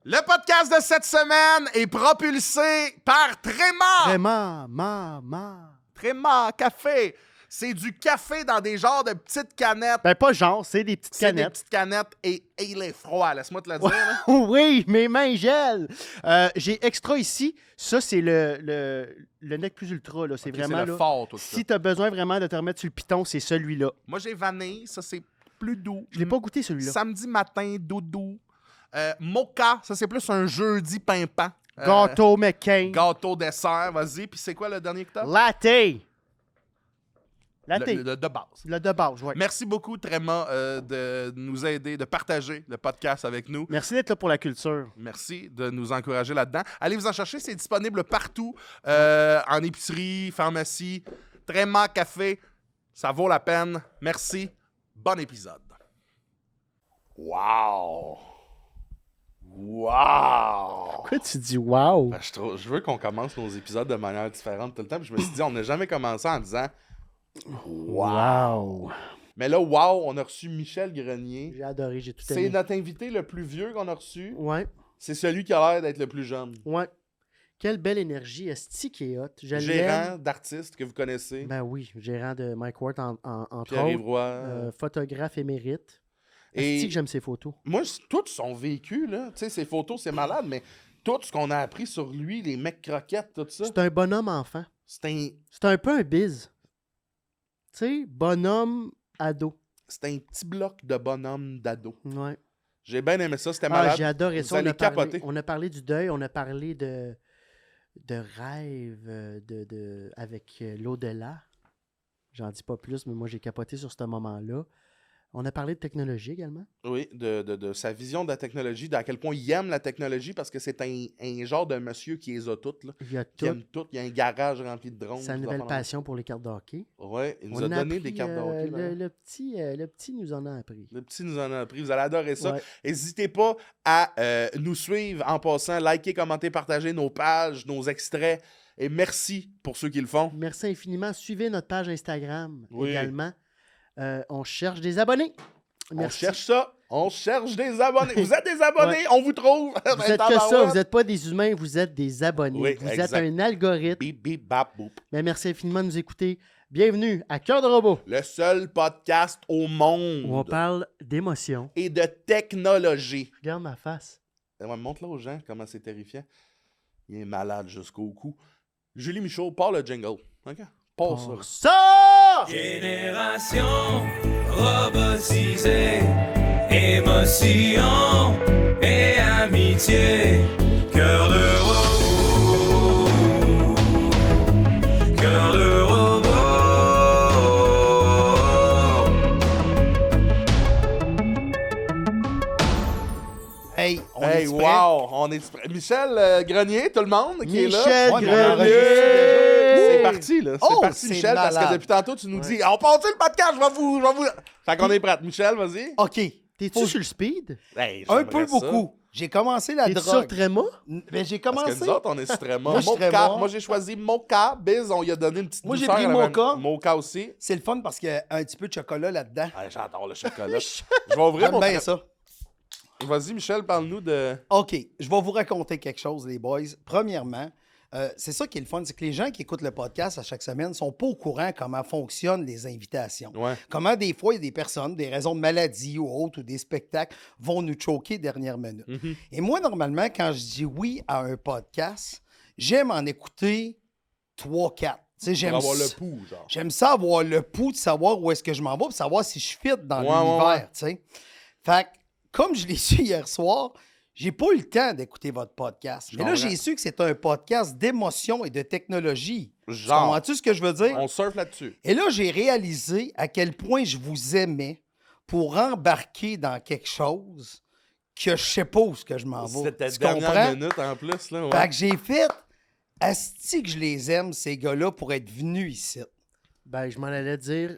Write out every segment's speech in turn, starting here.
Le podcast de cette semaine est propulsé par Tréma. Tréma Café. C'est du café dans des genres de petites canettes. Ben, pas genre, c'est des petites C'est des canettes. petites canettes et il est froid. Laisse-moi te le dire. là. Oui, mes mains gèlent. J'ai extra ici. Ça, c'est le Nec Plus Ultra. Là. C'est Ok, vraiment. c'est le Là, fort, tout ça. si tu as besoin vraiment de te remettre sur le piton, c'est celui-là. Moi, j'ai vanille. Ça, c'est plus doux. Je l'ai pas goûté, celui-là. Samedi matin, doudou. Mocha, ça, c'est plus un jeudi pimpant. Gâteau McCain. Gâteau dessert, vas-y. Puis c'est quoi le dernier que t'as? Latte. Latte. Le de base. Le de base, oui. Merci beaucoup, Tréma, de nous aider, de partager le podcast avec nous. Merci d'être là pour la culture. Merci de nous encourager là-dedans. Allez vous en chercher, c'est disponible partout, en épicerie, pharmacie. Tréma Café, ça vaut la peine. Merci. Bon épisode. Wow! Wow! Pourquoi tu dis wow? Ben, je veux qu'on commence nos épisodes de manière différente tout le temps. Puis je me suis dit, on n'a jamais commencé en disant Wow! Mais là, wow, on a reçu Michel Grenier. J'ai adoré, j'ai tout C'est aimé. notre invité le plus vieux qu'on a reçu. Ouais, C'est celui qui a l'air d'être le plus jeune. ouais. Quelle belle énergie, esti qui est hot. Je Gérant l'aime. d'artistes que vous connaissez. Ben oui, gérant de Mike Ward, entre Pierre-Yves autres. Roy. Photographe émérite. Et Esti que j'aime ses photos. moi, tout son vécu, là, tu sais, ses photos, c'est malade, mais tout ce qu'on a appris sur lui, les mecs croquettes, tout ça, C'est un bonhomme enfant. c'est C'est un peu un biz. Tu sais, bonhomme ado. un petit bloc de bonhomme d'ado. Ouais. J'ai bien aimé ça, c'était Ah, malade. j'ai adoré Vous ça. allez capoter. On a parlé du deuil, on a parlé de rêve avec l'au-delà. J'en dis pas plus, mais moi, j'ai capoté sur ce moment-là. On a parlé de technologie également. Oui, de sa vision de la technologie, d'à quel point il aime la technologie, parce que c'est un genre de monsieur qui les a toutes, là. Il y a Qui tout. aime tout. Il y a un garage rempli de drones. Sa nouvelle passion pour les cartes de hockey. Ouais, il nous On a donné appris, des cartes de hockey. là. le petit nous en a appris. Le petit nous en a appris. Vous allez adorer ça. Ouais. N'hésitez pas à nous suivre en passant, liker, commenter, partager nos pages, nos extraits. Et merci pour ceux qui le font. Merci infiniment. Suivez notre page Instagram Oui. également. On cherche des abonnés. Merci. On cherche ça. On cherche des abonnés. Vous êtes des abonnés, on vous trouve. Vous êtes que ça, vous n'êtes pas des humains, vous êtes des abonnés. Oui, vous exact. êtes un algorithme. Bip, bip, bap, boop. Mais merci infiniment de nous écouter. Bienvenue à Cœur de robot, Le seul podcast au monde où on parle d'émotion. et de technologie. Regarde ma face. Ouais, montre-le aux gens comment c'est terrifiant. Il est malade jusqu'au cou. Julie Michaud, part le jingle. OK? Pars ça. Pour ça! Génération robotisée, émotion et amitié, cœur de robot, cœur de robot. Hey, on Hey, est prêt? wow! On est prêt. Michel Grenier, tout le monde qui est là. Michel Ouais, mais on Grenier! enregistre C'est parti, là. C'est Oh, parti, c'est Michel, parce que malade. depuis tantôt, tu nous dis on part-tu le podcast? Je vais vous. Fait qu'on est prêt. Michel, vas-y. OK. T'es-tu sur le speed? Hey, Un j'aimerais peu ça. beaucoup. J'ai commencé la T'es sur drogue. Tréma? Ben, j'ai Parce commencé. que nous autres, on est sur Tréma. Moi, je suis Mocha. Tréma. Moi, j'ai choisi Mocha. Biz, on lui a donné une petite Moi, j'ai douceur pris à la même- Mocha. Mocha aussi. C'est le fun parce qu'il y a un petit peu de chocolat là-dedans. Ah, j'adore le chocolat. Je vais ouvrir J'aime mon... bien ça. Vas-y, Michel, parle-nous de... OK. Je vais vous raconter quelque chose, les boys. Premièrement, c'est ça qui est le fun, c'est que les gens qui écoutent le podcast à chaque semaine sont pas au courant comment fonctionnent les invitations. Ouais. Comment des fois, il y a des personnes, des raisons de maladie ou autres, ou des spectacles, vont nous choquer dernière minute. Mhm. Et moi, normalement, quand je dis oui à un podcast, j'aime en écouter 3-4. Tu sais, Pour avoir le pouls, genre. J'aime ça avoir le pouls de savoir où est-ce que je m'en vais, pour savoir si je fit dans Ouais, l'univers, ouais. tu sais. Fait que, comme je l'ai su hier soir, j'ai pas eu le temps d'écouter votre podcast. Mais là, comprends. j'ai su que c'est un podcast d'émotion et de technologie. Genre. Comprends-tu ce que je veux dire? On surfe là-dessus. Et là, j'ai réalisé à quel point je vous aimais pour embarquer dans quelque chose que je sais pas où ce que je m'en vais. C'était Tu dernière comprends? minute en plus, là. Ouais. Fait que j'ai fait, asti que je les aime, ces gars-là, pour être venus ici. Ben, je m'en allais dire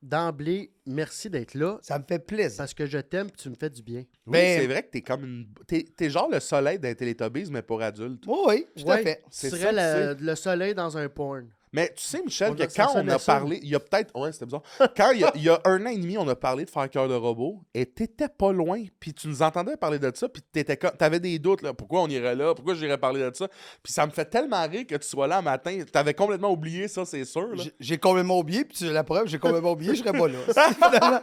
d'emblée, merci d'être là. Ça me fait plaisir. Parce que je t'aime et tu me fais du bien. Oui, Ben- c'est vrai que t'es comme une... T'es genre le soleil d'un Télétobbies, mais pour adultes. Oui, oui, tout à Ouais, fait. Tu C'est serais ça que le soleil dans un porn. Mais tu sais, Michel, On que a- ça quand on sonnait a ça. parlé, il y a peut-être, ouais, c'était bizarre. Quand il y a 1 an et demi, on a parlé de faire cœur de robot, et t'étais pas loin, puis tu nous entendais parler de ça, puis t'avais des doutes, là, pourquoi on irait là, pourquoi j'irais parler de ça, puis ça me fait tellement rire que tu sois là un matin, t'avais complètement oublié ça, c'est sûr, là. J'ai complètement oublié, puis la preuve, j'ai complètement oublié, je serais pas là. Finalement.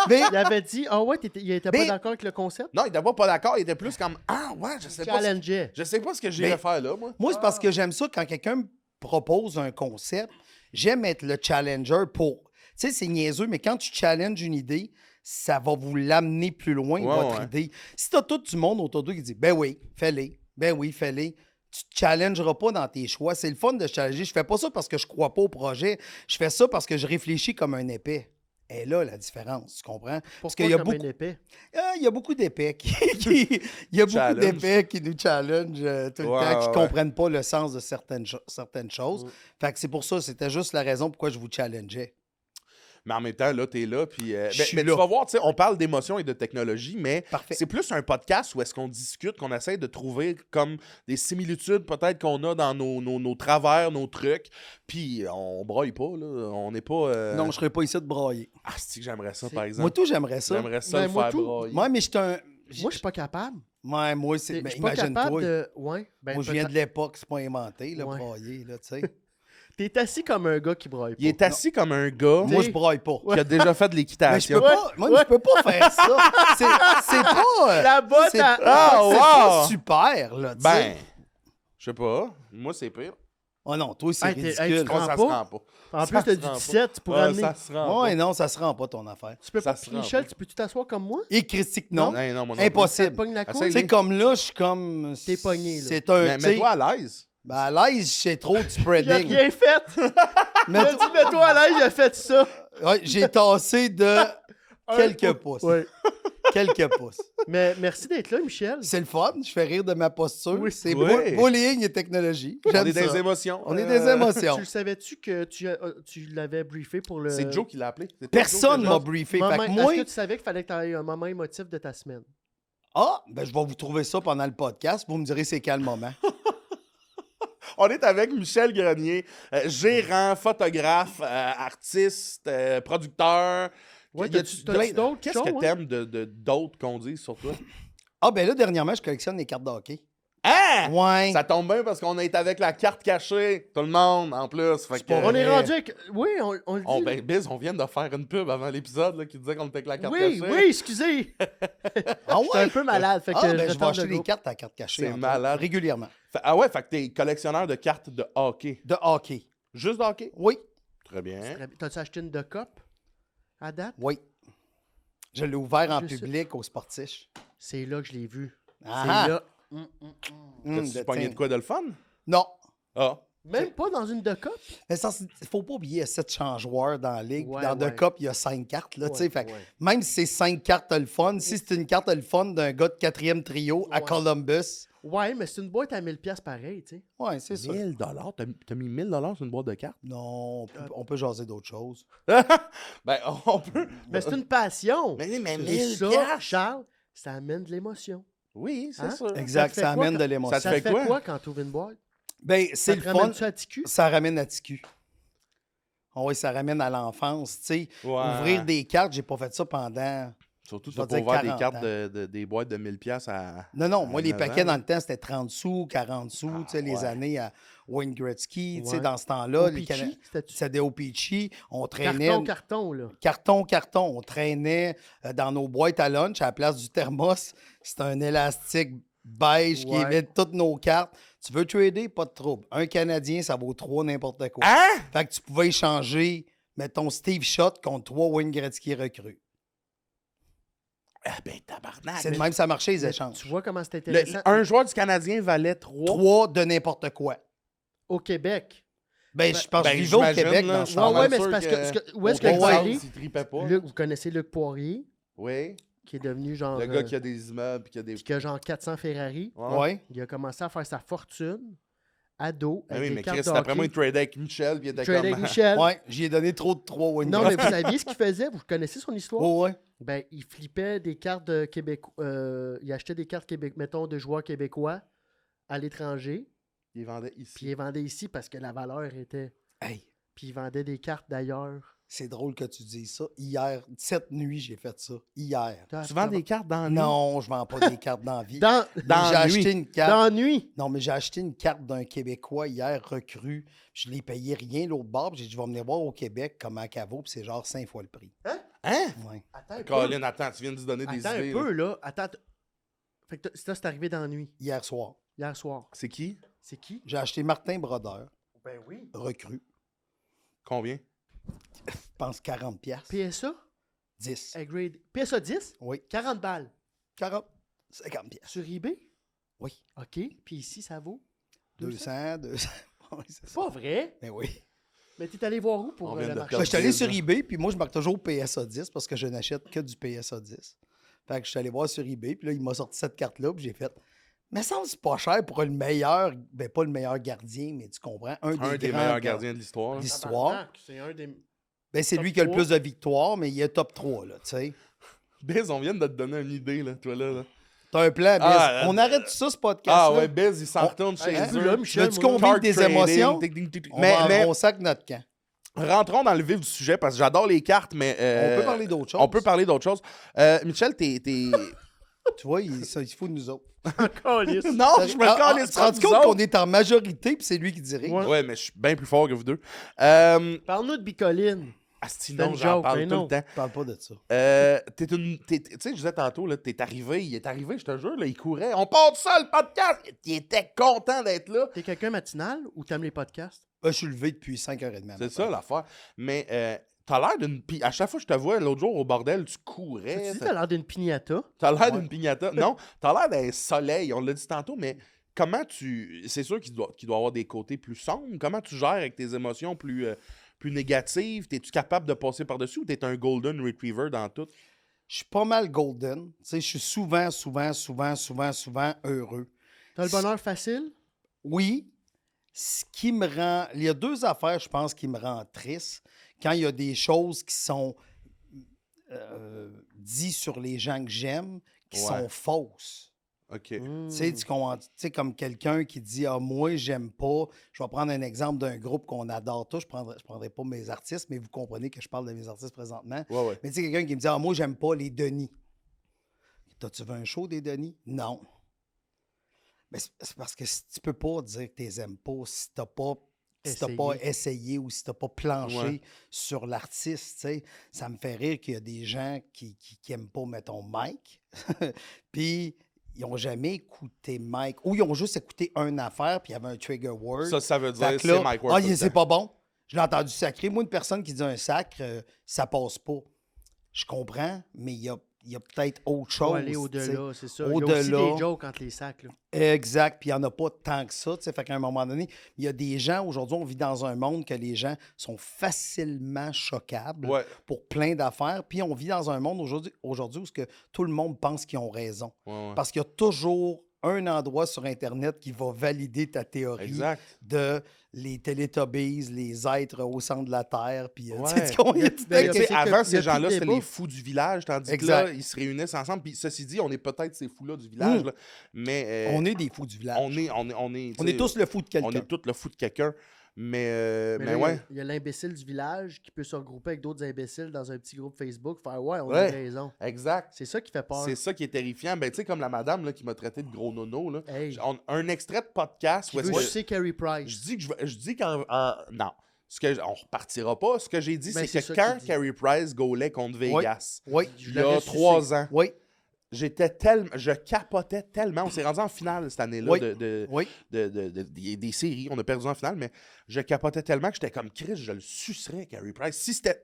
Mais Il avait dit, ah ouais, il était pas Mais- d'accord avec le concept? Non, il était pas d'accord, il était plus comme, ah ouais, je sais pas, Challengeait. je sais pas ce que j'irais Mais- faire là, moi. moi, c'est parce que j'aime ça quand quelqu'un me propose un concept. J'aime être le challenger pour. Tu sais, c'est niaiseux, mais quand tu challenges une idée, ça va vous l'amener plus loin, Ouais, votre ouais. idée. Si t'as tout du monde autour de toi qui dit, ben oui, fais-les, ben oui, fais-les. Tu te challengeras pas dans tes choix. C'est le fun de challenger. Je fais pas ça parce que je crois pas au projet. Je fais ça parce que je réfléchis comme un épais. Et là, la différence, tu comprends? Parce Pourquoi qu'il y a comme beaucoup, un épais? il y a beaucoup d'épais il y a beaucoup Challenge. d'épais qui nous challengent tout le Ouais, temps, qui ouais. comprennent pas le sens de certaines choses. Mm. Fait que c'est pour ça, c'était juste la raison pourquoi je vous challengeais. Mais en même temps, là, t'es là, puis... Je suis mais là. tu vas voir, tu sais, on parle d'émotion et de technologie, mais Parfait. c'est plus un podcast où est-ce qu'on discute, qu'on essaie de trouver comme des similitudes peut-être qu'on a dans nos travers, nos trucs, puis on broille pas, là, on n'est pas... Non, je serais pas ici de brailler. Ah, c'est que j'aimerais ça, C'est- par exemple. Moi, tout, j'aimerais ça. J'aimerais ça Ben, le moi, faire tout. broyer. Moi, mais je suis un. Moi, je suis pas capable. Ouais, moi, c'est. Je Ben, suis pas capable imagine-toi. de. Ouais. Ben, Moi, je viens de peut-être- l'époque, c'est pas inventé, le Ouais. brailler, là, tu sais. T'es assis comme un gars qui braille pas. Il est assis comme un gars Moi, je braille pas. qui a déjà fait de Mais je l'équitation. peux pas, moi, je peux pas faire ça. C'est pas. La botte c'est à- Ah, c'est wow! pas super, là, tu sais. Ben, je sais pas. Moi, c'est pire. Oh non, toi, c'est Hey, t'es- hey, ridicule. tu te rends Ça se pas? rend pas. En Ça plus, t'as se du rend pas. 17, tu pourrais Ouais, amener. ça se rend Ouais, pas. non, ça se rend pas, ton affaire. Tu peux ça pas. se rend Michel, pas. tu peux-tu t'asseoir comme moi? Et Christique, non. Non, moi non plus. Impossible. Ça te pogne la Essaye. couille? Tu sais, comme là, je suis comme. T'es pogné, là. C'est un. Mais tu sais, mets-toi à l'aise. ben, à l'aise, c'est trop de J'ai spreading. rien fait! Il a dit, mets-toi à l'aise, j'ai fait ça! Ouais, j'ai tassé de quelques pouces. Ouais. Quelques pouces. Mais merci d'être là, Michel. C'est le fun, je fais rire de ma posture. Oui. C'est Oui. bullying et technologie. On J'aime est des ça. émotions. On est des émotions. Tu le savais-tu que tu l'avais briefé pour le. C'est Joe qui l'a appelé. C'est toi, Personne Joe, m'a que briefé. Moment- Fait que moi, Est-ce que tu savais qu'il fallait que tu aies un moment émotif de ta semaine? ah, ben je vais vous trouver ça pendant le podcast. Vous me direz c'est quel moment. On est avec Michel Grenier, gérant, photographe, artiste, producteur. Ouais, Y a-tu t'as-tu d'autres Qu'est-ce choses, que hein? t'aimes d'autres qu'on dise sur toi? Ah, ben là, dernièrement, je collectionne les cartes de hockey. Hein? Ouais. Ça tombe bien parce qu'on est avec la carte cachée. Tout le monde, en plus. Fait que, On est vrai. rendu avec. Oui, on le dit. Ben, Biz, on vient de faire une pub avant l'épisode là, qui disait qu'on était avec la carte oui, cachée. oui, excusez. Ah J'étais un peu malade. Fait que Ah, ben, je vais retarde acheter le des go. cartes à carte cachée. C'est entre malade. autres, régulièrement. Ah ouais, fait que t'es collectionneur de cartes de hockey. De hockey. Juste de hockey? Oui. Très bien. Très bien. T'as-tu acheté une de cop à date? Oui. Je l'ai ouvert en Je sais. public au Sportiche. C'est là que je l'ai vu. Ah. C'est là. T'as-tu pogné de quoi de le fun? Non. Ah. Même pas dans une de cop? Mais il faut pas oublier, il y a 7 change-joueurs dans la ligue. Ouais, Dans ouais. The Cup, il y a 5 cartes. Là, tu sais, Ouais, fait que ouais. même si c'est 5 cartes le fun, si c'est une carte le fun d'un gars de 4e trio à Ouais. Columbus, Ouais, mais c'est une boîte à 1000$ pareil, tu sais. ouais, c'est ça. 1000 $? T'as mis 1000 $ sur une boîte de cartes? Non, on peut jaser d'autres choses. Ben, on peut. Mais c'est une passion. Mais Et 1000 ça, piastres? Charles, ça amène de l'émotion. Oui, c'est Hein? sûr. Exact, te fait ça quoi amène quand- de l'émotion. Ça Ça te te fait fait quoi? quoi quand tu ouvres une boîte? Ben, c'est Ça le te fun. ramène-tu à TQ? Ça ramène à TQ. Ah oui, ça ramène à l'enfance. Tu sais, Ouais. ouvrir des cartes, j'ai pas fait ça pendant. Surtout, je t'as vais pas dire ouvert des 40 cartes ans. des boîtes de 1000 piastres à. Non, non, moi, à les 9 paquets ans. dans le temps, c'était 30 sous, 40 sous. tu sais, les ouais. années à Wayne Gretzky, tu sais, Ouais. dans ce temps-là. les Au-Pichi, c'était-tu- C'était au Peachy. On traînait. Carton, là. Carton. On traînait dans nos boîtes à lunch à la place du thermos. C'était un élastique beige qui Ouais. émet toutes nos cartes. Tu veux trader? Pas de trouble. Un Canadien, ça vaut 3 n'importe quoi. Hein? Fait que tu pouvais échanger, mettons, Steve Shot contre 3 Wayne Gretzky recrues. Ah ben, tabarnak. C'est de même ça marchait, les Mais échanges. Tu vois comment c'est intéressant? Un joueur du Canadien valait 3. 3 de n'importe quoi. Au Québec. Ben, je pense que ben, je vivais au j'imagine, Québec là. dans ce Ouais, Ouais, temps-là. ouais, mais sûr c'est parce que- que. Où est-ce que Au vous Texas, allez? il tripait pas. Luc, vous connaissez Luc Poirier, Oui. qui est devenu genre. Le gars qui a des immeubles puis qui a des. Puis qui a genre 400 Ferrari. Ouais. Il a commencé à faire sa fortune, ado, Ah avec oui, des mais cartes Chris, de d'après moi, il hockey. tradait avec Michel puis il était Trade comme. avec Michel. Ouais, j'y ai donné trop de 3 Wayne Non, mais Gretzky. vous saviez ce qu'il faisait? Vous connaissez son histoire? Oh, ouais. Ben, il flippait des cartes de Québec. Il achetait des cartes Québec, mettons, de joueurs québécois à l'étranger, Il vendait puis ici. il les vendait ici parce que la valeur était. Hey, Puis ils vendaient des cartes d'ailleurs. c'est drôle que tu dises ça. Hier, cette nuit, j'ai fait ça. Hier. Tu vends des cartes dans la nuit? Non, je vends pas des cartes dans la vie. Dans, Mais dans j'ai la acheté nuit. une carte. dans la nuit. Non, mais j'ai acheté une carte d'un Québécois hier recru. Je l'ai payé rien l'autre bord. Puis j'ai dit, je vais venir voir au Québec comment qu'elle vaut. Puis c'est genre 5 fois le prix. Hein? Ouais. Attends un peu. Colin, attends, tu viens de nous donner des Attends idées. un là. peu, là. Attends. Fait que ça, c'est arrivé dans la nuit, Hier soir. hier soir. C'est qui? C'est qui? J'ai acheté Martin Brodeur, Ben oui. recru. Combien? Je pense 40 piastres. PSA? 10. A-grade. PSA 10? Oui. 40 balles. 40. 50 piastres. Sur eBay? Oui. OK. Puis ici, ça vaut? 200. Oui, c'est C'est ça. pas vrai. Mais oui. Mais t'es allé voir où pour On vient le de marché? perdre Ben, je suis allé Dix, sur hein. eBay, puis moi, je marque toujours PSA 10 parce que je n'achète que du PSA 10. Fait que je suis allé voir sur eBay, puis là, il m'a sorti cette carte-là, puis j'ai fait. Mais ça, c'est pas cher pour le meilleur, ben pas le meilleur gardien, mais tu comprends, Un des grands meilleurs gardiens de l'histoire. là. l'histoire. Tabarnak, c'est un des... Ben, c'est Top lui qui a le 3. plus de victoires, mais il est top 3, là, tu sais. Biz, on vient de te donner une idée, là, toi, là. T'as un plan, Biz. Ah, On arrête tout ça, ce podcast. Ah ouais, Biz, il s'en retourne chez Hey, eux. là, Michel, Veux-tu moi, qu'on Card vive des trading, émotions? tic. On Mais, va mais on sac notre camp. rentrons dans le vif du sujet parce que j'adore les cartes, mais. On peut parler d'autre chose. On peut parler d'autre chose. Michel, t'es. Tu vois, il se fout de nous autres. Calisse. Non, je me calisse Tu pas te de rends vous compte qu'on autres. est en majorité, puis c'est lui qui dirige? Ouais. Ouais, mais je suis bien plus fort que vous deux. Parle-nous de Bicoline. Asti, C'est non, une j'en joke, parle mais tout non. le temps. Je parle pas de ça. Tu sais, je disais tantôt, là, t'es arrivé, il est arrivé, je te jure, là, il courait. On part de ça, le podcast! Il était content d'être là. T'es quelqu'un matinal ou t'aimes les podcasts? Ben, je suis levé depuis 5h30. C'est ça l'affaire. Mais t'as l'air d'une. Puis à chaque fois que je te vois, l'autre jour au bordel, tu Tu courais. dis t'as l'air d'une piñata. T'as l'air Ouais. d'une piñata. Non, t'as l'air d'un soleil. On l'a dit tantôt, mais comment tu. C'est sûr qu'il doit avoir des côtés plus sombres. Comment tu gères avec tes émotions plus négatives? T'es-tu capable de passer par-dessus ou t'es un golden retriever dans tout? Je suis pas mal golden. Tu sais, je suis souvent heureux. T'as le bonheur facile? Oui, ce qui me rend... Il y a deux affaires, je pense, qui me rendent triste. Quand il y a des choses qui sont dites sur les gens que j'aime, qui Ouais. sont fausses. OK. Hmm. Tu sais, tu sais, comme quelqu'un qui dit « Ah, moi, j'aime pas... » Je vais prendre un exemple d'un groupe qu'on adore tous. Je prendrai pas mes artistes, mais vous comprenez que je parle de mes artistes présentement. Ouais. Mais tu sais, quelqu'un qui me dit « Ah, moi, j'aime pas les Denis. » T'as-tu vu un show des Denis? Non. Mais c'est parce que tu peux pas dire que tu les aimes pas si t'as pas... Si t'as pas essayé ou si t'as pas planché Ouais. sur l'artiste, tu sais. Ça me fait rire qu'il y a des gens qui aiment pas, mettons, Mike. Puis ils ont jamais écouté Mike. Ou ils ont juste écouté une affaire, puis il y avait un trigger word. Ça veut dire Fait que c'est là, Mike Ward. tout le c'est temps. pas bon. Je l'ai entendu sacrer. Moi, une personne qui dit un sacre, ça passe pas. Je comprends, mais il y a peut-être autre chose. Faut aller tu sais. au-delà, c'est ça. Il y a aussi Au-delà. des jokes entre les sacs. Là. Exact. Puis il n'y en a pas tant que ça. Tu sais. Fait qu'à un moment donné, il y a des gens, aujourd'hui, on vit dans un monde que les gens sont facilement choquables Ouais. pour plein d'affaires. Puis on vit dans un monde aujourd'hui où ce que tout le monde pense qu'ils ont raison. Ouais. Parce qu'il y a toujours un endroit sur Internet qui va valider ta théorie Exact. de les Teletubbies, les êtres au centre de la Terre. Puis, tu Ouais. sais, tu comprends? Il y a tout Ben, un- Tu sais, c'est que- avant, il y a ces plus gens-là, de c'était débat. les fous du village, tandis que Exact. là, ils se réunissent ensemble. Puis ceci dit, on est peut-être ces fous-là du village, là, mais On est des fous du village. on est, On tu est sais, tous le fou de on quelqu'un. est tous le fou de quelqu'un. Mais Mais là, ouais. il y a l'imbécile du village qui peut se regrouper avec d'autres imbéciles dans un petit groupe Facebook, faire ouais, on a Ouais. raison. Exact. C'est ça qui fait peur. C'est ça qui est terrifiant. Ben, tu sais, comme la madame là, qui m'a traité de gros nono. Là. Hey, Un extrait de podcast qui où est-ce veut que sucer Carey Price. je dis non. On repartira pas. Ce que j'ai dit, Ben, c'est c'est que ça quand qu'il dit. Carey Price goalait contre Vegas, Oui, Je il y a l'aurais 3 ans, oui, je capotais tellement. On s'est rendu en finale cette année-là Oui. de, oui. des séries. On a perdu en finale, mais je capotais tellement que j'étais comme Chris, je le sucerais, Carey Price.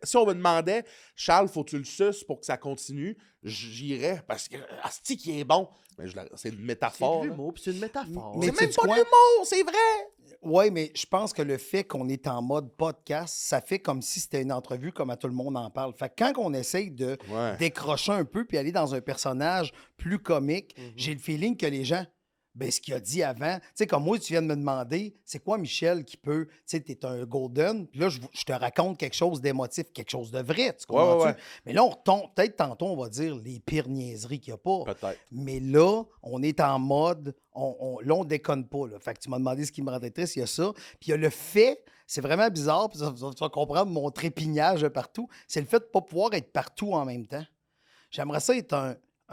Si on me demandait, Charles, faut que tu le suces pour que ça continue, j'irais parce que Asti qui est bon. Mais c'est une C'est métaphore. de là. l'humour, puis c'est une métaphore. Mais C'est même sais-tu pas de quoi? l'humour, c'est vrai. Oui, mais je pense que le fait qu'on est en mode podcast, ça fait comme si c'était une entrevue comme à tout le monde en parle. Fait que quand on essaye de Ouais. décrocher un peu puis aller dans un personnage plus comique, Mhm. j'ai le feeling que les gens, ben, ce qu'il a dit avant, tu sais, comme moi, tu viens de me demander, c'est quoi Michel qui peut, tu sais, t'es un golden, puis là, je te raconte quelque chose d'émotif, quelque chose de vrai, tu comprends-tu? ouais. Mais là, on retombe, peut-être tantôt, on va dire les pires niaiseries qu'il n'y a pas. Peut-être. Mais là, on est en mode, là, on déconne pas, là. Fait que tu m'as demandé ce qui me rendait triste, il y a ça. Puis il y a le fait, c'est vraiment bizarre, puis tu vas comprendre mon trépignage de partout, c'est le fait de ne pas pouvoir être partout en même temps. J'aimerais ça être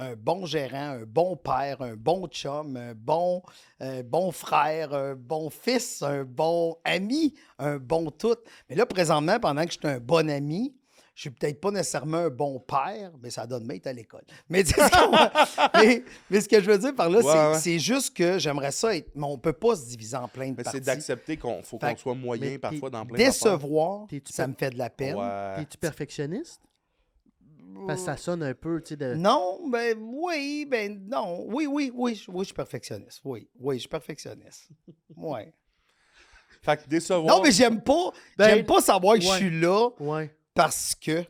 un bon gérant, un bon père, un bon chum, un bon frère, un bon fils, un bon ami, un bon tout. Mais là, présentement, pendant que je suis un bon ami, je suis peut-être pas nécessairement un bon père, mais ça donne être à l'école. Mais, tu sais, mais ce que je veux dire par là, c'est juste que j'aimerais ça être... Mais on peut pas se diviser en plein de Mais parties. c'est d'accepter qu'on faut qu'on soit moyen mais parfois dans plein d'affaires. Décevoir, T'es-tu ça me fait de la peine. Ouais. T'es-tu perfectionniste? Parce que ça sonne un peu, tu sais, de... Non, non. Oui, je suis perfectionniste. Oui, je suis perfectionniste. Ouais. Fait que décevoir... Non, mais j'aime pas savoir que je ouais. suis là Ouais. parce que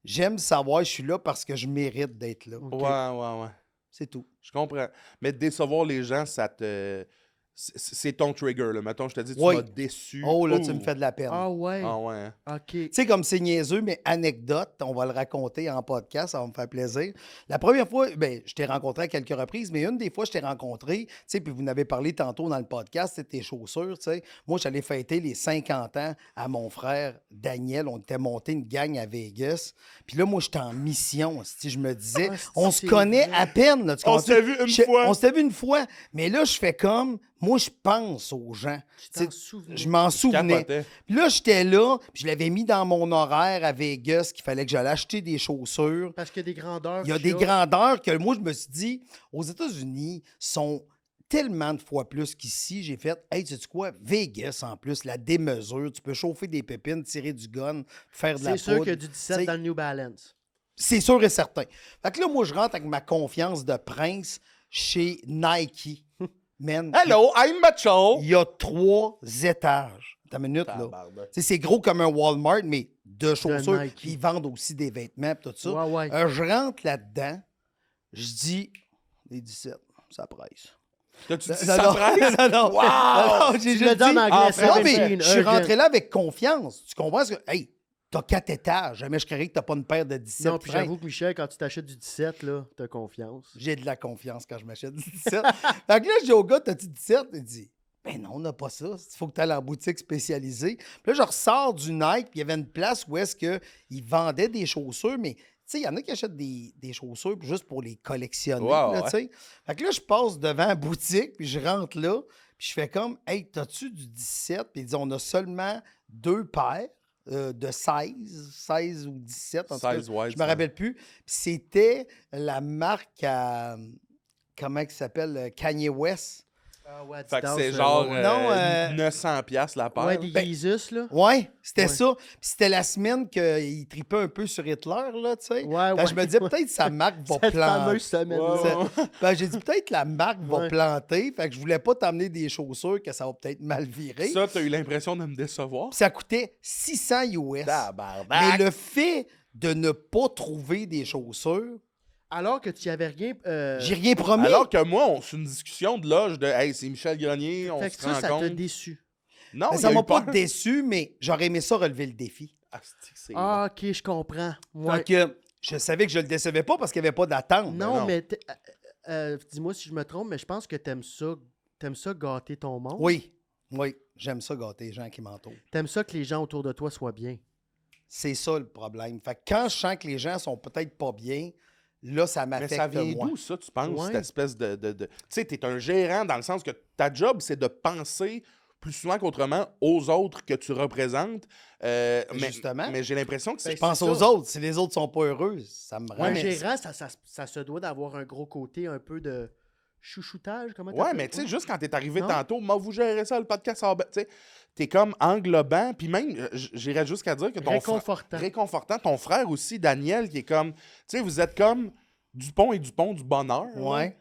j'aime savoir que je suis là parce que je mérite d'être là. Ok. Ouais. C'est tout. Je comprends. Mais décevoir les gens, ça te... C'est ton trigger, là. Mettons, je te dis, tu Oui. m'as déçu. Oh, là, tu me fais de la peine. Ah ouais. Ah ouais. Hein? OK. Tu sais, comme c'est niaiseux, mais anecdote, on va le raconter en podcast, ça va me faire plaisir. La première fois, ben, je t'ai rencontré à quelques reprises, mais une des fois, je t'ai rencontré, tu sais, puis vous n'avez parlé tantôt dans le podcast, c'était tes chaussures, tu sais. Moi, j'allais fêter les 50 ans à mon frère Daniel. On était monté une gang à Vegas. Puis là, moi, j'étais en mission. Si je me disais, Ah, on se c'est connaît vrai. à peine. Là, tu On comprends-tu? s'était vu une fois. On s'était vu une fois. Mais là, je fais comme, moi, je pense aux gens. t'en souvenais. Je m'en souvenais. Capotais. Puis là, j'étais là, puis je l'avais mis dans mon horaire à Vegas qu'il fallait que j'allais acheter des chaussures. Parce qu'il y a des grandeurs. Il y a qu'il des grandeurs que moi, je me suis dit, aux États-Unis, sont tellement de fois plus qu'ici. J'ai fait, hey, sais-tu quoi? Vegas, en plus, la démesure, tu peux chauffer des pépines, tirer du gun, faire de la C'est sûr poudre. qu'il y a du 17 T'sais, dans le New Balance. c'est sûr et certain. Fait que là, moi, je rentre avec ma confiance de prince chez Nike. Man, Hello, I'm macho. il y a 3 étages. Attends une minute, là. Tabarnak. Tu sais, c'est gros comme un Walmart, mais de chaussures. Nike. Puis ils vendent aussi des vêtements et tout ça. Ouais. Je rentre là-dedans, je dis, les 17, ça presse. T'as-tu dit Non, ça non, presse? non, Wow! j'ai Tu juste l'as dit en dit- anglais, non, 17, mais je suis urgent. rentré là avec confiance. Tu comprends? Ce que, hey, t'as 4 étages. Jamais je croirais que t'as pas une paire de 17. Non, puis freins. j'avoue que Michel, quand tu t'achètes du 17, là, t'as confiance. J'ai de la confiance quand je m'achète du 17. Fait que là, je dis au gars, t'as-tu 17? Il dit, ben non, on n'a pas ça. Il faut que tu ailles en boutique spécialisée. Puis là, je ressors du Nike, puis il y avait une place où est-ce qu'ils vendaient des chaussures, mais tu sais, il y en a qui achètent des chaussures juste pour les collectionner. Wow, là, ouais. tu sais. Fait que là, je passe devant la boutique, puis je rentre là, puis je fais comme, hey, t'as-tu du 17? Puis ils disent, on a seulement 2 paires. De 16 ou 17, en tout cas, 16, ouais, je me rappelle plus. Puis c'était la marque à, comment il s'appelle, Kanye West. Ah ouais, Fait que Adidas, c'est genre Non, 900$ la paire. Ouais, des ben, Jesus, là. Ouais, c'était Ouais. ça. Puis c'était la semaine qu'il tripait un peu sur Hitler, là, tu sais. Ouais, Fait que ouais. je me disais, peut-être sa marque va Cette planter. fameuse semaine. Ouais. J'ai dit, peut-être la marque va Ouais. planter. Fait que je voulais pas t'amener des chaussures que ça va peut-être mal virer. Ça, t'as eu l'impression de me décevoir? Puis ça coûtait 600 US. Tabarnak. Mais le fait de ne pas trouver des chaussures, Alors que tu n'y avais rien. j'ai rien promis. Alors que moi, on c'est une discussion de loge de Hey, c'est Michel Grenier, on fait se que ça t'a rencontre. déçu. Non, Mais il ça a eu m'a pas peur. déçu, mais j'aurais aimé ça relever le défi. Ah, c'est Ah, ok, je comprends. Ouais. Fait que je savais que je le décevais pas parce qu'il n'y avait pas d'attente. Non, non. mais dis-moi si je me trompe, mais je pense que t'aimes ça gâter ton monde. Oui, j'aime ça gâter les gens qui m'entourent. T'aimes ça que les gens autour de toi soient bien. C'est ça le problème. Fait que quand je sens que les gens sont peut-être pas bien, là, ça Mais m'affecte ça vient moi. d'où, ça, tu penses, Ouais. cette espèce de... Tu sais, t'es un gérant dans le sens que ta job, c'est de penser plus souvent qu'autrement aux autres que tu représentes. Mais Justement. Mais j'ai l'impression que c'est... Ben, Je pense c'est aux ça. autres. Si les autres sont pas heureux, ça me rend... Un mais gérant, ça se doit d'avoir un gros côté un peu de chouchoutage. Comment Ouais, t'appelles mais tu sais, ça? juste quand t'es arrivé Non? tantôt, moi, vous gérez ça, le podcast, tu sais, t'es comme englobant, puis même, j'irais jusqu'à dire que ton Réconfortant. réconfortant, ton frère aussi, Daniel, qui est comme, tu sais, vous êtes comme Dupont et Dupont du bonheur. là. Ouais.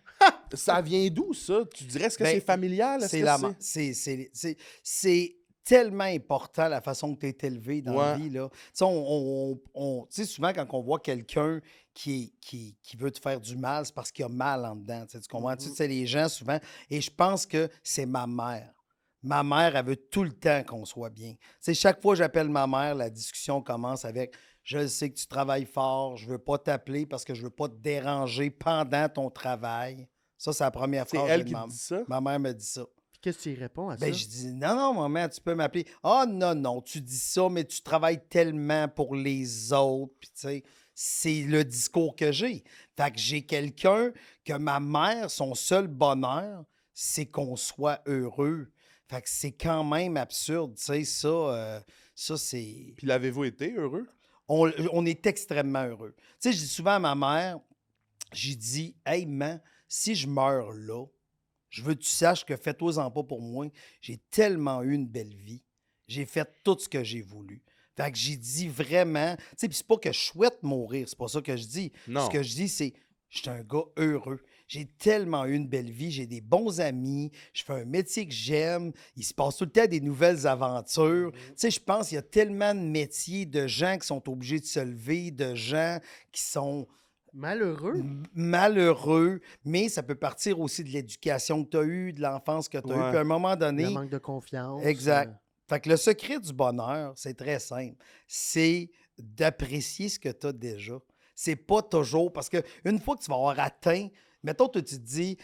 Ça vient d'où, ça? Tu dirais, est-ce que Ben, c'est familial? Est-ce C'est que la... c'est- c'est tellement important la façon que tu es élevé dans la Ouais. vie. Là. Tu sais, tu sais, souvent, quand on voit quelqu'un qui veut te faire du mal, c'est parce qu'il y a mal en dedans. Tu sais, tu comprends? Tu sais, les gens, souvent, et je pense que c'est ma mère. Ma mère, elle veut tout le temps qu'on soit bien. Tu sais, chaque fois que j'appelle ma mère, la discussion commence avec « Je sais que tu travailles fort, je veux pas t'appeler parce que je veux pas te déranger pendant ton travail. » Ça, c'est la première C'est phrase elle de qui te dit ça? ma mère me dit ça. Puis qu'est-ce que tu y réponds à ça? Ben, je dis, non, non, maman, tu peux m'appeler. Ah, non, non, tu dis ça, mais tu travailles tellement pour les autres. Puis, tu sais, c'est le discours que j'ai. Fait que j'ai quelqu'un que ma mère, son seul bonheur, c'est qu'on soit heureux. Fait que c'est quand même absurde, tu sais, ça c'est... Puis l'avez-vous été heureux? On est extrêmement heureux. Tu sais, je dis souvent à ma mère, j'ai dit, hey, man, si je meurs là, je veux que tu saches que fais-toi-en pas pour moi. J'ai tellement eu une belle vie. J'ai fait tout ce que j'ai voulu. Fait que j'ai dit vraiment, tu sais, puis c'est pas que je souhaite mourir, c'est pas ça que je dis. Non. Ce que je dis, c'est, je suis un gars heureux. J'ai tellement eu une belle vie, j'ai des bons amis, je fais un métier que j'aime, il se passe tout le temps des nouvelles aventures. Tu sais, je pense qu'il y a tellement de métiers, de gens qui sont obligés de se lever, de gens qui sont Malheureux? malheureux, mais ça peut partir aussi de l'éducation que tu as eue, de l'enfance que tu as eue. Ouais. Puis à un moment Le donné, manque de confiance. exact. Fait que le secret du bonheur, c'est très simple. C'est d'apprécier ce que tu as déjà. C'est pas toujours parce que une fois que tu vas avoir atteint, mettons que tu te dis,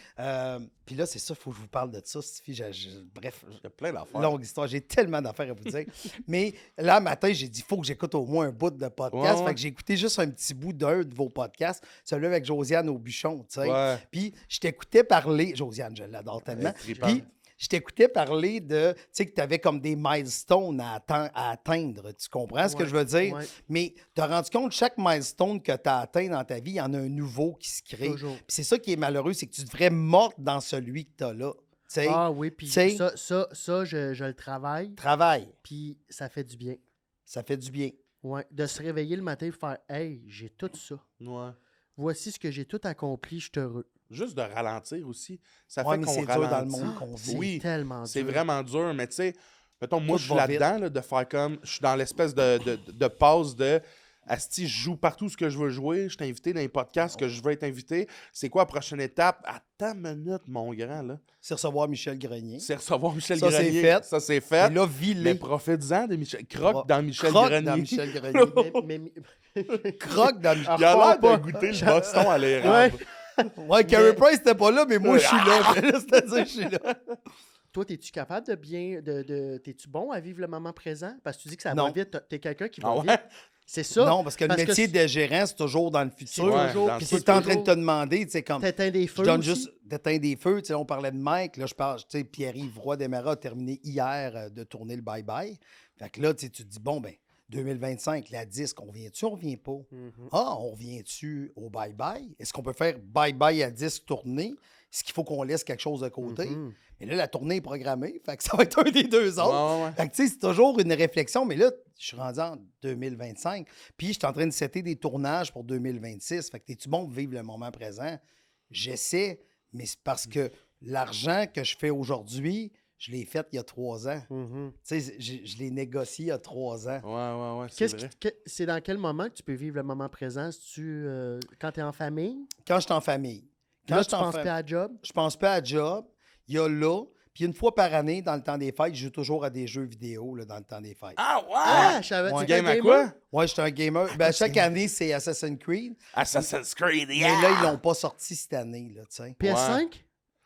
puis là, c'est ça, il faut que je vous parle de ça, Stéphie. Bref, Il y a plein d'affaires. longue histoire, j'ai tellement d'affaires à vous dire. Mais là, matin, j'ai dit, il faut que j'écoute au moins un bout de podcast. Ouais. Fait que j'ai écouté juste un petit bout d'un de vos podcasts, celui avec Josiane Aubuchon, tu sais. Ouais. Puis je t'écoutais parler, Josiane, je l'adore tellement. trippant. Puis je t'écoutais parler de, tu sais, que tu avais comme des milestones à atteindre. Tu comprends ce que Ouais, je veux dire? ouais. Mais tu as rendu compte, chaque milestone que tu as atteint dans ta vie, il y en a un nouveau qui se crée. Toujours. Puis c'est ça qui est malheureux, c'est que tu devrais mordre dans celui que tu as là. Tu sais, Ah oui, puis tu sais, ça je le travaille, travaille, puis ça fait du bien. ça fait du bien. Ouais, de se réveiller le matin et faire « Hey, j'ai tout ça. Ouais. Voici ce que j'ai tout accompli, je suis heureux. Juste de ralentir aussi. Ça Ouais, fait mais qu'on c'est dur ralentit. dans le monde qu'on C'est vit. Oui, tellement c'est dur. vraiment dur, mais tu sais, mettons, moi, Tout je suis va vite. là-dedans, là, de faire comme, je suis dans l'espèce de passe de, asti, je joue partout ce que je veux jouer, je t'ai invité dans les podcasts que je veux être invité. C'est quoi la prochaine étape? Attends une minute, mon grand, là. C'est recevoir Michel Grenier. C'est recevoir Michel Ça, c'est Grenier. fait. Ça, c'est Et fait. là, Mais vis-les. profite-en de Michel. Croque dans Michel Croque Grenier. dans Michel Grenier. Croque dans Michel. Il a l'air pas. de goûter le Boston à l'érable. Ouais, Carey Price n'était pas là, mais moi, je suis là. C'est-à-dire, je suis là. Toi, es-tu capable de bien. T'es-tu bon à vivre le moment présent? Parce que tu dis que ça Non. va vite. T'es quelqu'un qui va Ah vite. ouais? C'est ça. Non, parce que le métier de gérant, c'est toujours dans le futur. Ouais, toujours- dans Puis le si tu es en train de toujours- te demander, tu sais, comme. T'éteins des Je feux. donne aussi? juste d'éteindre des feux. Tu sais, on parlait de Mike. Là, je parle, tu sais, Pierre-Yves Roy Desmarais a terminé hier de tourner le bye-bye. Fait que là, tu sais, tu te dis, bon, ben, 2025, la disque, on vient-tu, on revient pas? Mhm. Ah, on revient-tu au bye-bye? Est-ce qu'on peut faire bye-bye à disque tournée? Est-ce qu'il faut qu'on laisse quelque chose de côté? Mhm. Mais là, la tournée est programmée. Fait que ça va être un des deux autres. Ouais, ouais. Fait que, tu sais, c'est toujours une réflexion, mais là, je suis rendu en 2025, puis je suis en train de setter des tournages pour 2026. Fait que t'es-tu bon pour vivre le moment présent? J'essaie, mais c'est parce que l'argent que je fais aujourd'hui, je l'ai fait il y a 3 ans. Mhm. Tu sais, je l'ai négocié il y a 3 ans. Ouais, c'est Qu'est-ce vrai. c'est dans quel moment que tu peux vivre le moment présent? C'est-tu quand tu es en famille? Quand je suis en famille. Quand Là, je tu suis en penses fa- pas à job? je pense pas à job. Il y a là, puis une fois par année, dans le temps des fêtes, je joue toujours à des jeux vidéo là, dans le temps des fêtes. Ah ouais! Ah, je savais Ouais. tu Tu étais game à gamer? quoi? Ouais, je suis un gamer. Ben, chaque année, c'est Assassin's Creed. Assassin's Creed, Mais yeah! là, ils l'ont pas sorti cette année, là, tu sais. PS5?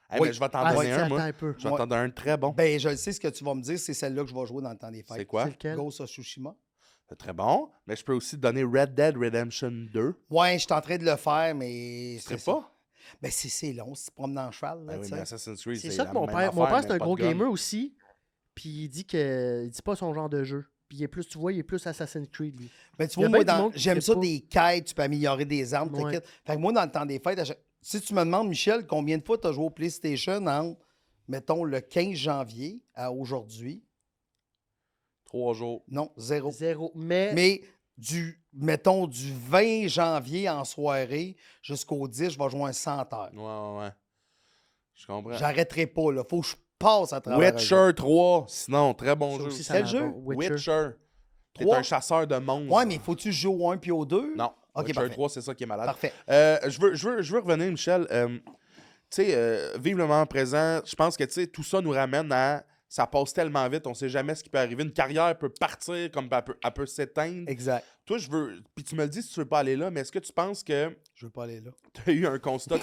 Hey, Oui. mais je vais t'en Ah, donner attends un, moi. un peu. Je vais t'en donner un très bon. Ben, je le sais, ce que tu vas me dire, c'est celle-là que je vais jouer dans le temps des fêtes. C'est quoi? C'est lequel? Ghost of Tsushima. C'est très bon. Mais je peux aussi te donner Red Dead Redemption 2. Ouais, je suis en train de le faire, mais... Tu serais pas? Ben, c'est long, c'est promènes en cheval, là, Ben oui, tu mais sais. Assassin's Creed, C'est ça la que mon même père. Mon affaire, père, c'est un pas gros de gun. gamer aussi. Puis il dit que. Il dit pas son genre de jeu. Puis il est plus, tu vois, il est plus Assassin's Creed, lui. Mais tu Il y a vois, moi, bien du monde qui j'aime fait ça pas. des quêtes, tu peux améliorer des armes, Ouais. t'inquiète. Fait que moi, dans le temps des fêtes, si tu me demandes, Michel, combien de fois tu as joué au PlayStation entre, mettons, le 15 janvier à aujourd'hui? 3 jours. Non, 0. Zéro. Mais Mais mettons, du 20 janvier en soirée jusqu'au 10, je vais jouer un 100 heures. Ouais. Je comprends. J'arrêterai pas, là. Faut que je passe à travers. eux autres. Witcher 3, sinon, très bon Ça jeu. aussi, ça Quel m'a jeu? bon. Witcher. T'es Trois? un chasseur de monstres. Ouais, mais faut-tu jouer au 1 puis au 2? Non. Ok, Witcher parfait. 3, c'est ça qui est malade. Parfait. Je veux revenir, Michel. Tu sais, vive le moment présent. Je pense que, tu sais, tout ça nous ramène à... Ça passe tellement vite, on sait jamais ce qui peut arriver. Une carrière peut partir comme elle peut s'éteindre. Exact. Toi, je veux... Puis tu me le dis si tu veux pas aller là, mais est-ce que tu penses que Je veux pas aller là. tu as eu un constat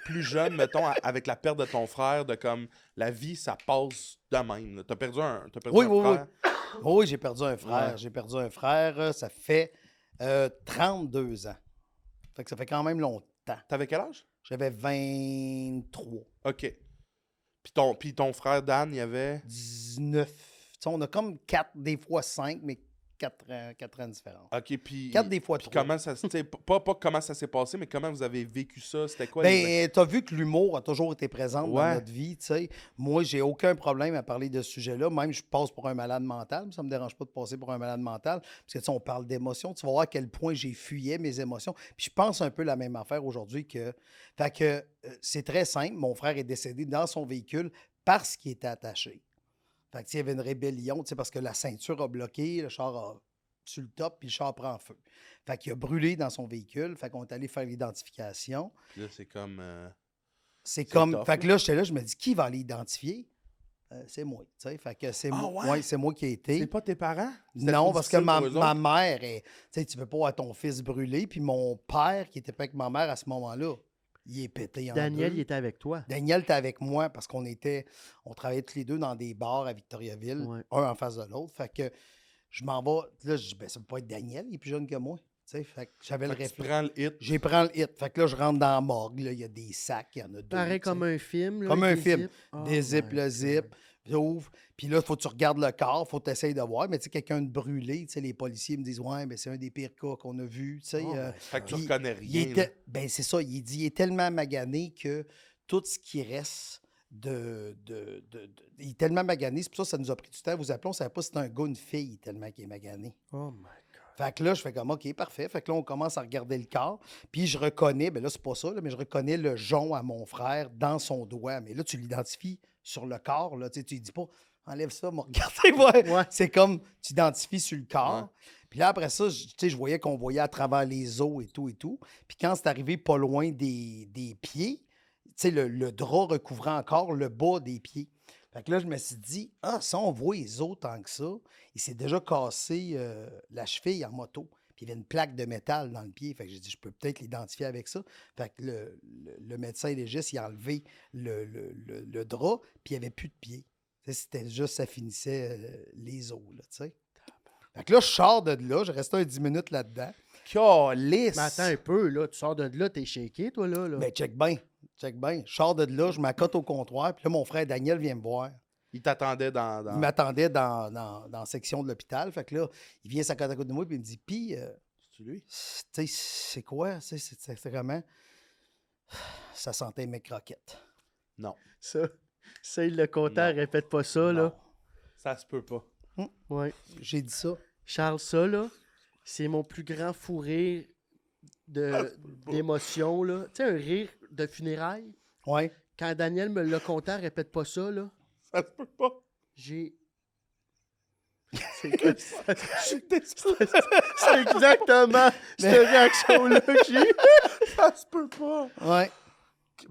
plus jeune, mettons, avec la perte de ton frère, de comme la vie, ça passe de même. T'as perdu un Oui, frère. Oui, j'ai perdu un frère. Ouais. J'ai perdu un frère. Ça fait 32 ans. Fait que ça fait quand même longtemps. T'avais quel âge? J'avais 23. OK. Puis ton frère Dan, il avait... 19. Tu sais, on a comme 4, des fois 5, mais 4 ans différents. OK, puis... 4 des fois Puis 3. comment ça... tu sais, pas comment ça s'est passé, mais comment vous avez vécu ça? C'était quoi? les- Ben, t'as vu que l'humour a toujours été présent Ouais. dans notre vie, tu sais. Moi, j'ai aucun problème à parler de ce sujet-là. Même, je passe pour un malade mental. Ça me dérange pas de passer pour un malade mental. Parce que, tu sais, on parle d'émotions. Tu vas voir à quel point j'ai fuyé mes émotions. Puis je pense un peu la même affaire aujourd'hui que... Fait que c'est très simple. Mon frère est décédé dans son véhicule parce qu'il était attaché. Fait que, tu sais, il y avait une rébellion, tu sais, parce que la ceinture a bloqué, le char a sur le top, puis le char prend feu. Fait qu'il a brûlé dans son véhicule. Fait qu'on est allé faire l'identification. Puis là, c'est comme... C'est C'est comme. tough, Fait que là, j'étais là, je me dis, qui va l'identifier? C'est moi. Tu sais, fait que c'est Ah moi. ouais? Ouais, c'est moi qui ai été. C'est pas tes parents? C'était Non, trop parce que difficile pour eux ma autres? mère, tu sais, tu veux pas voir ton fils brûler. Puis mon père, qui était pas avec ma mère à ce moment-là, il est pété en Daniel, deux. il était avec toi. Daniel était avec moi parce on travaillait tous les deux dans des bars à Victoriaville, Ouais. un en face de l'autre. Fait que je m'en vais. Là, je dis, ben, ça peut pas être Daniel, il est plus jeune que moi. Tu sais, fait que j'avais le Fait que tu réflexe. prends le hit. J'ai pris le hit. Fait que là, je rentre dans la morgue. Là, il y a des sacs, il y en a deux. Pareil tu sais. comme un film. Là, Comme avec un des film. zips. Oh Des zips, my le God. zip, j'ouvre. Puis là, il faut que tu regardes le corps, il faut que tu essayes de voir. Mais tu sais, quelqu'un de brûlé, tu sais, les policiers me disent, ouais, mais c'est un des pires cas qu'on a vu. Tu sais, Oh my Fait que tu puis reconnais il rien. était, ben c'est ça, il est tellement magané que tout ce qui reste il est tellement magané, c'est pour ça que ça nous a pris du temps à vous appeler. On ne savait pas si c'était un gars ou une fille tellement qu'il est magané. Oh my God. Fait que là, je fais comme, OK, parfait. Fait que là, on commence à regarder le corps. Puis je reconnais, ben là, c'est pas ça, là, mais je reconnais le jonc à mon frère dans son doigt. Mais là, tu l'identifies sur le corps. Là, tu lui dis pas, enlève ça, me regarder. Ouais. C'est comme, tu identifies sur le corps. Ouais. Puis là, après ça, je voyais qu'on voyait à travers les os et tout et tout. Puis quand c'est arrivé pas loin des pieds, tu sais, le drap recouvrait encore le bas des pieds. Fait que là, je me suis dit, ah, ça, on voit les os tant que ça. Il s'est déjà cassé la cheville en moto. Puis il y avait une plaque de métal dans le pied. Fait que j'ai dit, je peux peut-être l'identifier avec ça. Fait que le médecin légiste, il a enlevé le drap, puis il n'y avait plus de pied. Tu sais, c'était juste, ça finissait les os, là, tu sais. Fait que là, je sors de là, je restais un 10 minutes là-dedans. Calice! Mais attends un peu, là. Tu sors de là, t'es shaké, toi, là. Mais check bien. Je sors de là, je m'accote au comptoir, puis là, mon frère Daniel vient me voir. Il t'attendait dans... Il m'attendait dans la section de l'hôpital. Fait que là, il vient s'accoter à côté de moi, puis il me dit, puis, C'est lui? tu sais, c'est quoi? C'est comment? Ça sentait mes croquettes. Non. Ça, il le comptait, Non. répète pas ça, là. Non. Ça se peut pas. Ouais. J'ai dit ça. Charles, ça, là, c'est mon plus grand fou rire d'émotion, là. Tu sais, un rire de funérailles. Ouais. Quand Daniel me l'a compté, répète pas ça, là. Ça se peut pas. J'ai... C'est c'est exactement cette réaction-là que j'ai. Ça se peut pas. Ouais.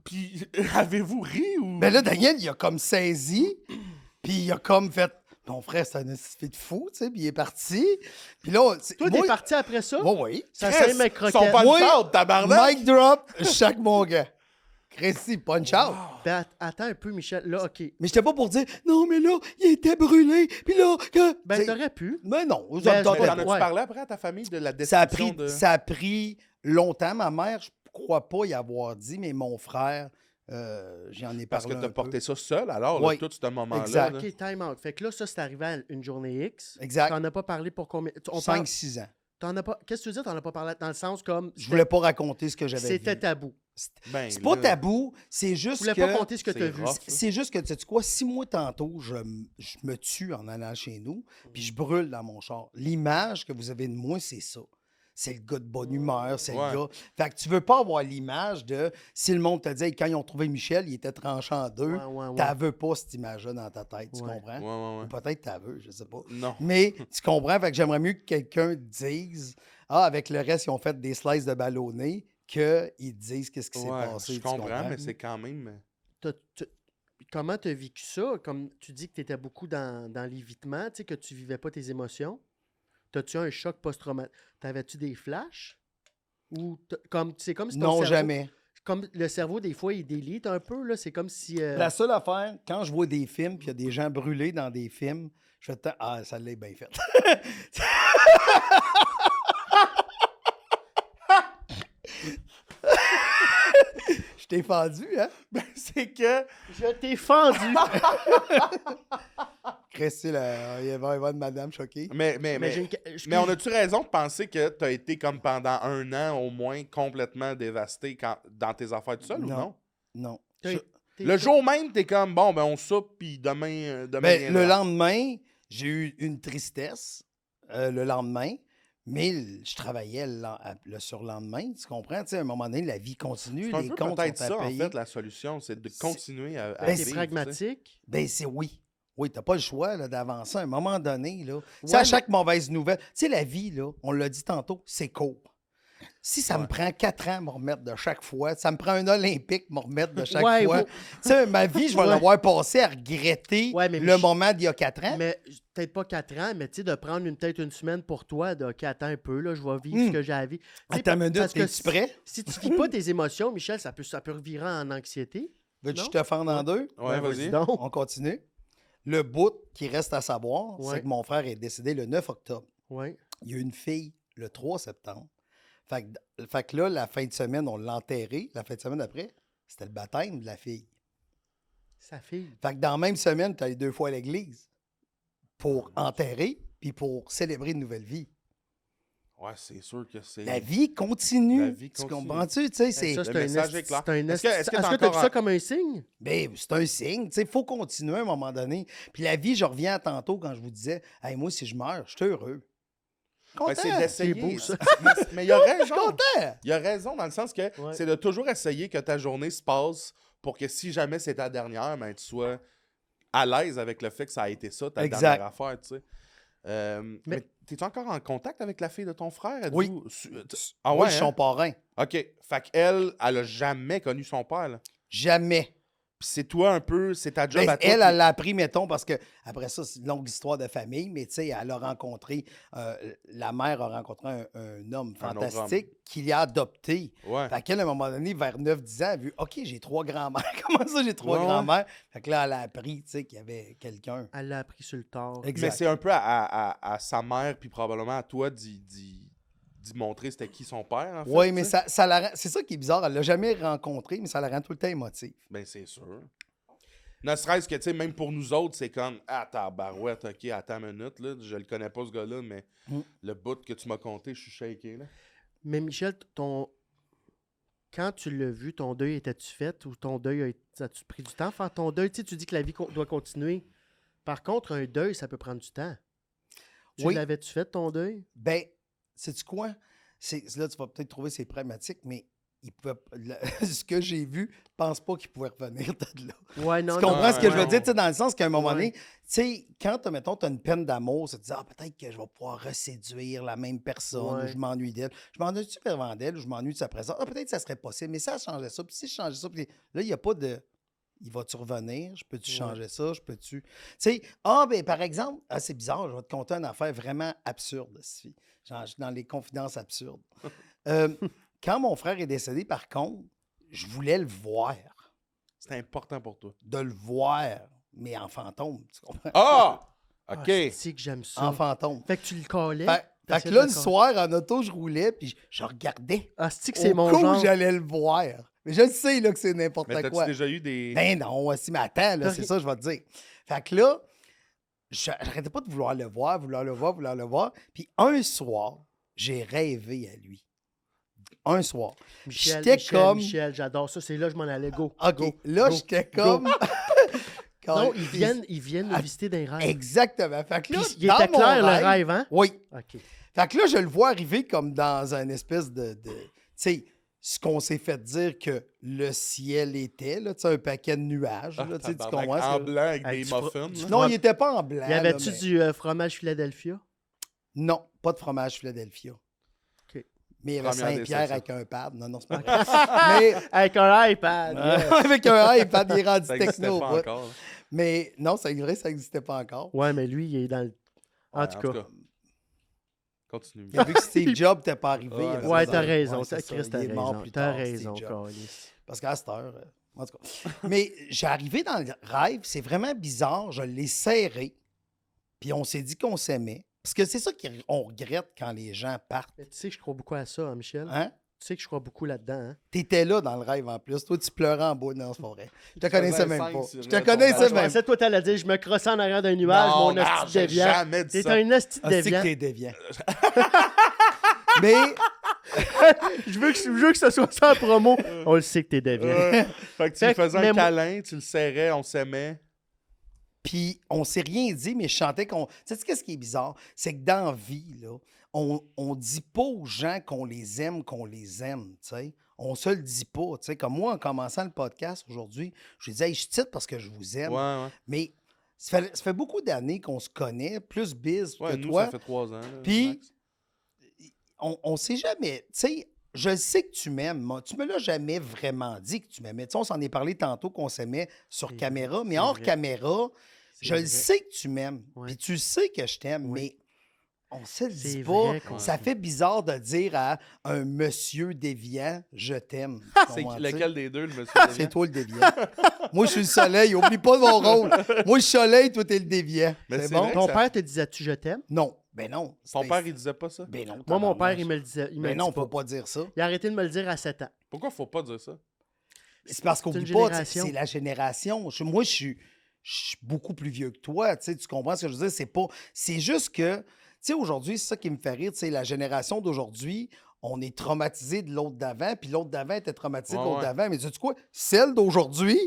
Puis, avez-vous ri ou... Ben là, Daniel, il a comme saisi, puis il a comme fait. Mon frère, c'est un fait de fou, tu sais, puis il est parti. Puis là, Toi, t'es parti après ça? Oui, oui. Ça Chris, c'est mes Ils croquettes. sont pas Moi, de table, tabarnak! Mic drop, chaque mon gars. Christy, punch out. Ben, attends un peu, Michel. Là, OK. Mais j'étais pas pour dire, non, mais là, il était brûlé. Puis là, que. Ben, T'sais, t'aurais pu. mais non, vous Ben, en Mais Ouais. t'en as-tu Ouais. parlé après à ta famille de la ça a description pris, de... ça a pris longtemps. Ma mère, je crois pas y avoir dit, mais mon frère, j'en ai Parce parlé que t'as un porté peu. ça seul, alors, là, Oui. tout ce moment-là. Exact. là. OK, time out. Fait que là, ça, c'est arrivé à une journée X. Exact. T'en as pas parlé pour combien? On parle... 5-6 ans. T'en as pas... Qu'est-ce que tu veux dire? T'en as pas parlé dans le sens comme... Je voulais pas raconter ce que j'avais vu. C'était tabou. Ben, C'est pas là, tabou, c'est Tu juste voulais que... pas compter ce que c'est t'as vu. rough. C'est juste que, tu sais quoi, si moi, tantôt, je me tue en allant chez nous, puis je brûle dans mon char, l'image que vous avez de moi, c'est ça. c'est le gars de bonne humeur, c'est Ouais. le gars. Fait que tu veux pas avoir l'image de si le monde te dit hey, quand ils ont trouvé Michel, il était tranché en deux. Ouais. T'as veux pas cette image-là dans ta tête, tu Ouais. comprends? Ouais. Ou peut-être t'as veux, je sais pas. Non. Mais tu comprends, fait que j'aimerais mieux que quelqu'un dise avec le reste, ils ont fait des slices de ballonné, qu'ils disent qu'est-ce qui s'est Ouais, passé. je tu comprends, mais c'est quand même... Comment tu as vécu ça? Comme tu dis que tu étais beaucoup dans l'évitement, tu sais, que tu vivais pas tes émotions. T'as-tu eu un choc post-traumatique? T'avais-tu des flashs? Ou c'est comme si ton Non, cerveau, jamais. comme le cerveau, des fois, il délite un peu, là. C'est comme si... La seule affaire, quand je vois des films, puis il y a des gens brûlés dans des films, je fais ah, ça l'est bien fait. Je t'ai fendu, hein? C'est que... Je t'ai fendu! Christy, là, il va y avoir une madame choquée. Mais on a-tu raison de penser que tu as été comme pendant 1 an au moins complètement dévasté dans tes affaires tout seul ou non? Non. Le jour même, t'es comme, bon, ben on soupe, puis demain Ben, le viendra. lendemain, j'ai eu une tristesse le lendemain, mais je travaillais le surlendemain, tu comprends? Tu sais, à un moment donné, la vie continue, C'est un les peu comptes peut-être sont à ça, en payer. fait, la solution, c'est de continuer à Ben, vivre. T'es tu sais. pragmatique. Ben, c'est oui. Oui, t'as pas le choix là, d'avancer. À un moment donné, là, tu sais, Ouais, à chaque mauvaise nouvelle, tu sais, la vie, là, on l'a dit tantôt, c'est court. Si ça me prend 4 ans à me remettre de chaque fois, ça me prend un Olympique me remettre de chaque Ouais, fois. ouais. Tu sais, ma vie, je vais Ouais. l'avoir passé à regretter Ouais, mais le moment d'il y a 4 ans. Mais peut-être pas 4 ans, mais tu sais, de prendre peut-être une semaine pour toi, de OK, attends un peu, là, je vais vivre ce que j'ai à vivre. Tu sais, Attends une minute, parce que es-tu prêt? Si tu vis pas tes émotions, Michel, ça peut revirer en anxiété. Veux-tu Non? que je te fende en deux? Ouais, Ben, vas-y. donc. On continue. Le bout qui reste à savoir, Ouais. c'est que mon frère est décédé le 9 octobre. Ouais. Il y a eu une fille le 3 septembre. Fait que là, la fin de semaine, on l'a enterré. La fin de semaine après, c'était le baptême de la fille. Sa fille. Fait que dans la même semaine, tu allé 2 fois à l'église pour enterrer puis pour célébrer une nouvelle vie. Ouais, c'est sûr que c'est... La vie continue. La vie Tu continue. comprends-tu? Tu sais, c'est Ça, le c'est un message est clair. c'est un Est-ce que Est-ce t'as que tu as encore vu ça comme un signe? ben, c'est un signe. Il faut continuer à un moment donné. Puis la vie, je reviens à tantôt quand je vous disais, hey, moi, si je meurs, je suis heureux. Content. Ben, c'est d'essayer. C'est beau, ça. Mais il a Je suis raison. content. Il a raison dans le sens que Ouais. c'est de toujours essayer que ta journée se passe pour que si jamais c'est ta dernière, ben, tu sois à l'aise avec le fait que ça a été ça, ta Exact. dernière affaire, tu sais. Mais Mais- t'es-tu encore en contact avec la fille de ton frère? Êtes-vous- Oui. Ah Moi, ouais, je suis hein? son parrain. OK. Fait qu'elle, elle a jamais connu son père, là. Jamais. Puis c'est toi un peu, c'est ta job Ben, à toi. elle l'a appris, mettons, parce que après ça, c'est une longue histoire de famille, mais tu sais, elle a rencontré, la mère a rencontré un homme Un autre fantastique qu'il a adopté. Ouais. Fait qu'elle, à un moment donné, vers 9-10 ans, elle a vu, OK, j'ai 3 grands-mères. Comment ça, j'ai 3 Ouais. grands-mères? Fait que là, elle a appris, tu sais, qu'il y avait quelqu'un. Elle l'a appris sur le tard. Mais Exact. c'est un peu à sa mère, puis probablement à toi d'y montrer c'était qui son père, en fait. Oui, mais tu sais. ça la rend... c'est ça qui est bizarre. Elle l'a jamais rencontré, mais ça la rend tout le temps émotive. Ben, c'est sûr. Ne serait-ce que, tu sais, même pour nous autres, c'est comme, ah, tabarouette, OK, attends une minute, là, je le connais pas, ce gars-là, mais le bout que tu m'as conté, je suis shaké, là. Mais Michel, quand tu l'as vu, ton deuil était-tu fait ou ton deuil as-tu pris du temps à faire ton deuil? Tu sais, tu dis que la vie doit continuer. Par contre, un deuil, ça peut prendre du temps. Oui. L'avais-tu fait, ton deuil? Ben, sais-tu quoi? Là, tu vas peut-être trouver c'est pragmatique, mais il pouvait, ce que j'ai vu, je pense pas qu'il pouvait revenir de là. Ouais, non, Tu comprends non, ce que je veux non. dire? Tu sais, dans le sens qu'à un moment Ouais. donné, tu sais, quand, mettons, tu as une peine d'amour, tu te dis, ah, peut-être que je vais pouvoir reséduire la même personne, Ouais. ou je m'ennuie d'elle. Je m'ennuie-tu vraiment d'elle, ou je m'ennuie de sa présence? Ah, peut-être que ça serait possible, mais ça changeait ça. Puis si je changeais ça, puis là, il n'y a pas de. Il va-tu revenir? Je peux-tu Ouais. changer ça? Je peux-tu. Tu sais, ben, par exemple, c'est bizarre, je vais te conter une affaire vraiment absurde, Sophie. Genre, je suis dans les confidences absurdes. Quand mon frère est décédé, par contre, je voulais le voir. C'est important pour toi. De le voir, mais en fantôme, tu comprends? Ah! OK. C'est que j'aime ça. En fantôme. Fait que tu le collais. Fait que t'essayais là, de le coller. soir, en auto, je roulais, puis je regardais. Ah, c'est que c'est Au mon cas où genre. j'allais le voir. Mais je le sais là, que c'est n'importe Mais t'as-tu quoi. déjà eu des... Ben non, si, mais attends, là, c'est ça, je vais te dire. Fait que là, j'arrêtais pas de vouloir le voir, vouloir le voir. Puis un soir, j'ai rêvé à lui. Un soir. Michel, J'étais Michel, comme- Michel, j'adore ça. C'est là que je m'en allais. Go. OK, go, là, go, j'étais go. comme... Non, ils viennent nous Ah, visiter dans les rêves. Exactement. Fait que là, Puis il dans était mon clair, le rêve, hein? Oui. OK. Fait que là, je le vois arriver comme dans un espèce de tu sais, ce qu'on s'est fait dire que le ciel était, là, tu sais, un paquet de nuages, là, tu sais, tu Tabarnak, comprends? en blanc avec Hey, des tu muffins. là. Non, il était pas en blanc. Y avait-tu là, mais- du fromage Philadelphia? Non, pas de fromage Philadelphia. OK. Mais il y avait Première Saint-Pierre déception. avec un pad. Non, c'est pas vrai. Mais Avec un iPad. avec un iPad, il est rendu Ça n'existait techno. pas ouais. encore. là. Mais non, c'est vrai, ça n'existait pas encore. Ouais, mais lui, il est dans le... En Ouais, tout cas. Continue. Il a vu que Steve Jobs n'était pas arrivé. Ouais, il avait Ouais, besoin t'as de- raison. c'est ça, Chris, t'as il est mort raison. plus T'as tard, raison, Steve Jobs. câlisse. Parce qu'à cette heure, en tout cas. Mais j'ai arrivé dans le rêve, c'est vraiment bizarre. Je l'ai serré, puis on s'est dit qu'on s'aimait. Parce que c'est ça qu'on regrette quand les gens partent. Mais tu sais que je crois beaucoup à ça, hein, Michel. Hein? Tu sais que je crois beaucoup là-dedans. Hein? T'étais là dans le rêve en plus. Toi, tu pleurais en bas dans ce forêt. Je te connaissais faisais même cinq pas. sur Je te ton connaissais Moi, je même pensais que toi, t'allais dire, je me crossais en arrière d'un nuage, Non, mon non, hostie j'ai déviant. jamais dit T'es ça. un hostie Ah, c'est que déviant. t'es déviant. Mais Je veux que ce soit ça en promo. On le sait que t'es déviant. Fait que tu Fait lui que- faisais mais un moi- câlin, tu le serrais, on s'aimait. puis on s'est rien dit, mais je chantais qu'on. Tu sais qu'est-ce qui est bizarre? C'est que dans la vie, là, on dit pas aux gens qu'on les aime, tu sais. On se le dit pas, tu sais. Comme moi, en commençant le podcast aujourd'hui, je disais, hey, je titre parce que je vous aime. Ouais. Mais ça fait beaucoup d'années qu'on se connaît, plus biz Ouais, que nous, toi. ça fait 3 ans. là, Puis- max. On sait jamais. Tu sais, je sais que tu m'aimes. Moi, tu me l'as jamais vraiment dit que tu m'aimais. Tu sais, on s'en est parlé tantôt qu'on s'aimait sur C'est caméra, vrai, mais c'est hors vrai. caméra, C'est je le vrai. sais que tu m'aimes. Ouais. Puis tu sais que je t'aime, Oui. mais on se le C'est dit vrai pas. qu'on Ça se- fait bizarre de dire à un monsieur déviant, je t'aime. Tu C'est comprends-tu? lequel des deux, le monsieur? C'est Deviant? toi le déviant. Moi, je suis le soleil. Oublie pas mon rôle. Moi, je suis le soleil, toi, t'es le déviant. Mais C'est c'est bon? vrai. Ton ça- père te disait-tu je t'aime? Non. Ben non. Ton C'était- père, il disait pas ça? Ben non. Moi, mon père, tabarnak. il me le disait. Il me Ben le non, dit faut pas. pas dire ça. Il a arrêté de me le dire à 7 ans. Pourquoi faut pas dire ça? C'est parce qu'on C'est oublie une pas, génération. c'est la génération. Moi, je suis beaucoup plus vieux que toi. Tu comprends ce que je veux dire? C'est juste que, tu sais, aujourd'hui, c'est ça qui me fait rire. Tu sais, la génération d'aujourd'hui, on est traumatisé de l'autre d'avant, puis l'autre d'avant était traumatisé de Ouais, l'autre ouais. d'avant. Mais sais-tu quoi? Celle d'aujourd'hui,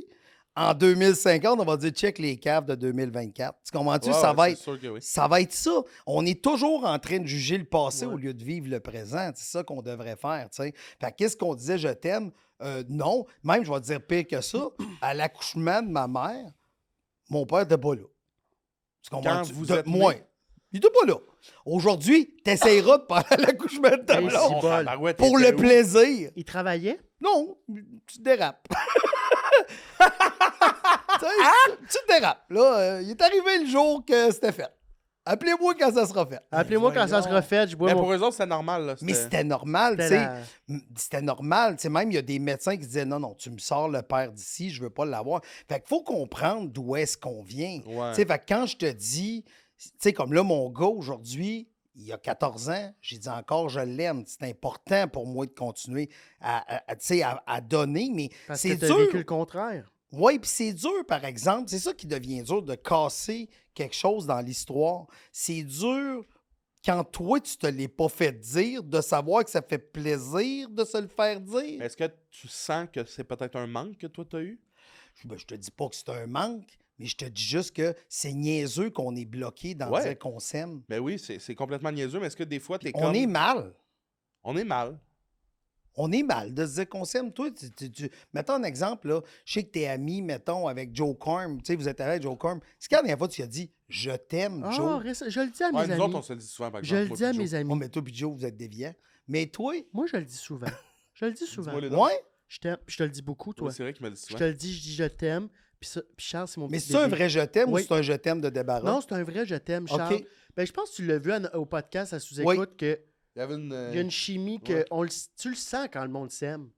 en 2050, on va dire check les caves de 2024. Tu comprends-tu? Ouais, ça, ouais, va c'est être, sûr que oui. ça va être ça. On est toujours en train de juger le passé Ouais. au lieu de vivre le présent. C'est ça qu'on devrait faire, tu sais. Fait que qu'est-ce qu'on disait, je t'aime? Non. Même, je vais te dire pire que ça. À l'accouchement de ma mère, mon père n'était pas là. Tu comprends? Quand vous êtes Moi. né? Il n'était pas là. Aujourd'hui, tu essaieras de parler à l'accouchement de ta Hey, blonde c'est Oh, bol. tabarouette, pour t'étais le où? plaisir. Il travaillait? Non, tu dérapes. Tu sais, tu dérapes. Là, il est arrivé le jour que c'était fait. Appelez-moi quand ça sera fait. Appelez-moi quand ça voyons. sera fait. Je bois Mais mon... pour eux autres, c'est normal. Là, Mais c'était normal, tu C'était sais. la- C'était normal. Tu sais, même, il y a des médecins qui disaient non, non, tu me sors le père d'ici, je veux pas l'avoir. Fait qu'il faut comprendre d'où est-ce qu'on vient. Ouais. Tu sais, fait que quand je te dis, tu sais, comme là, mon gars aujourd'hui, il a 14 ans, j'ai dit encore, je l'aime. C'est important pour moi de continuer tu sais, à donner, mais Parce c'est que t'as dur. vécu le contraire. Oui, puis c'est dur, par exemple. C'est ça qui devient dur, de casser quelque chose dans l'histoire. C'est dur quand toi, tu te l'es pas fait dire, de savoir que ça fait plaisir de se le faire dire. Est-ce que tu sens que c'est peut-être un manque que toi, t'as eu? Ben, je te dis pas que c'est un manque, mais je te dis juste que c'est niaiseux qu'on est bloqué dans Ouais. dire qu'on s'aime. Ben oui, c'est complètement niaiseux, mais est-ce que des fois, t'es On comme... est mal. On est mal. On est mal de se dire qu'on s'aime. Toi, mettons un exemple, là. Je sais que t'es ami, mettons, avec Joe Corm. Tu sais, vous êtes avec Joe Corm. C'est quand la dernière fois que tu as dit « Je t'aime, Ah, Joe ». je le dis à mes Ouais, nous amis. autres, on se le dit souvent, par Je exemple. le moi dis à puis mes Joe. amis. Oh, mais toi puis Joe, vous êtes déviants. Mais toi, Moi, je le dis souvent. Je le dis souvent. Dis-moi les dents. ouais. Je t'aime. Puis je te le dis beaucoup, toi. Oui, c'est vrai qu'il me le dit Je souvent. te le dis, je dis je t'aime. Puis Charles, c'est mon Mais petit c'est un bébé. vrai je t'aime Oui. ou c'est un je t'aime de débarras? Non, c'est un vrai je t'aime, Charles. OK. Ben, je pense que tu l'as vu au podcast à sous-écoute que Il y avait une... il y a une chimie que ouais. tu le sens quand le monde s'aime.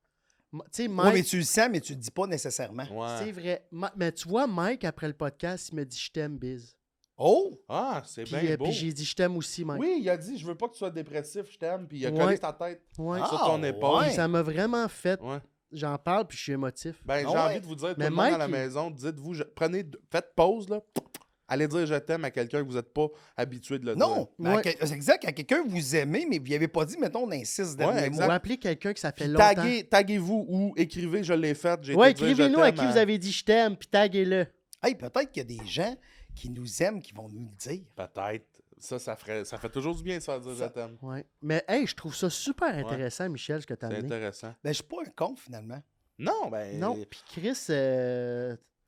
Tu sais, Oui, Mike, mais tu le sens, mais tu le dis pas nécessairement. c'est Ouais. vrai. Mais tu vois, Mike, après le podcast, il me dit je t'aime, Biz. Oh! Ah, c'est Puis, bien beau. puis j'ai dit je t'aime aussi, Mike. Oui, il a dit, je veux pas que tu sois dépressif, je t'aime. Puis il a Ouais. collé sa tête Ouais. Ah, sur ton épaule. ouais. Puis ça m'a vraiment fait. Ouais. J'en parle, puis je suis émotif. Ben, j'ai Ah ouais. envie de vous dire, tout Mais le monde à Mike, la il- maison, dites-vous, faites pause, là. Allez dire je t'aime à quelqu'un que vous n'êtes pas habitué de le dire. Non! mais Ouais. c'est exact, à quelqu'un vous aimez, mais vous n'y avez pas dit, mettons, dans les 6 derniers exact. Ou mois. appeler quelqu'un que ça fait Puis longtemps. taguez-vous ou écrivez, je l'ai fait. J'ai Ouais, été dire, je écrivez-nous à t'aime qui vous avez dit je t'aime, puis taguez-le. Hey, peut-être qu'il y a des gens qui nous aiment qui vont nous le dire. Peut-être. Ça fait toujours du bien de se faire dire je t'aime. Ouais. Mais hey, je trouve ça super intéressant, Michel, ce que tu as C'est amené. intéressant. Ben, je suis pas un con, finalement. Non, ben. Non, puis Chris,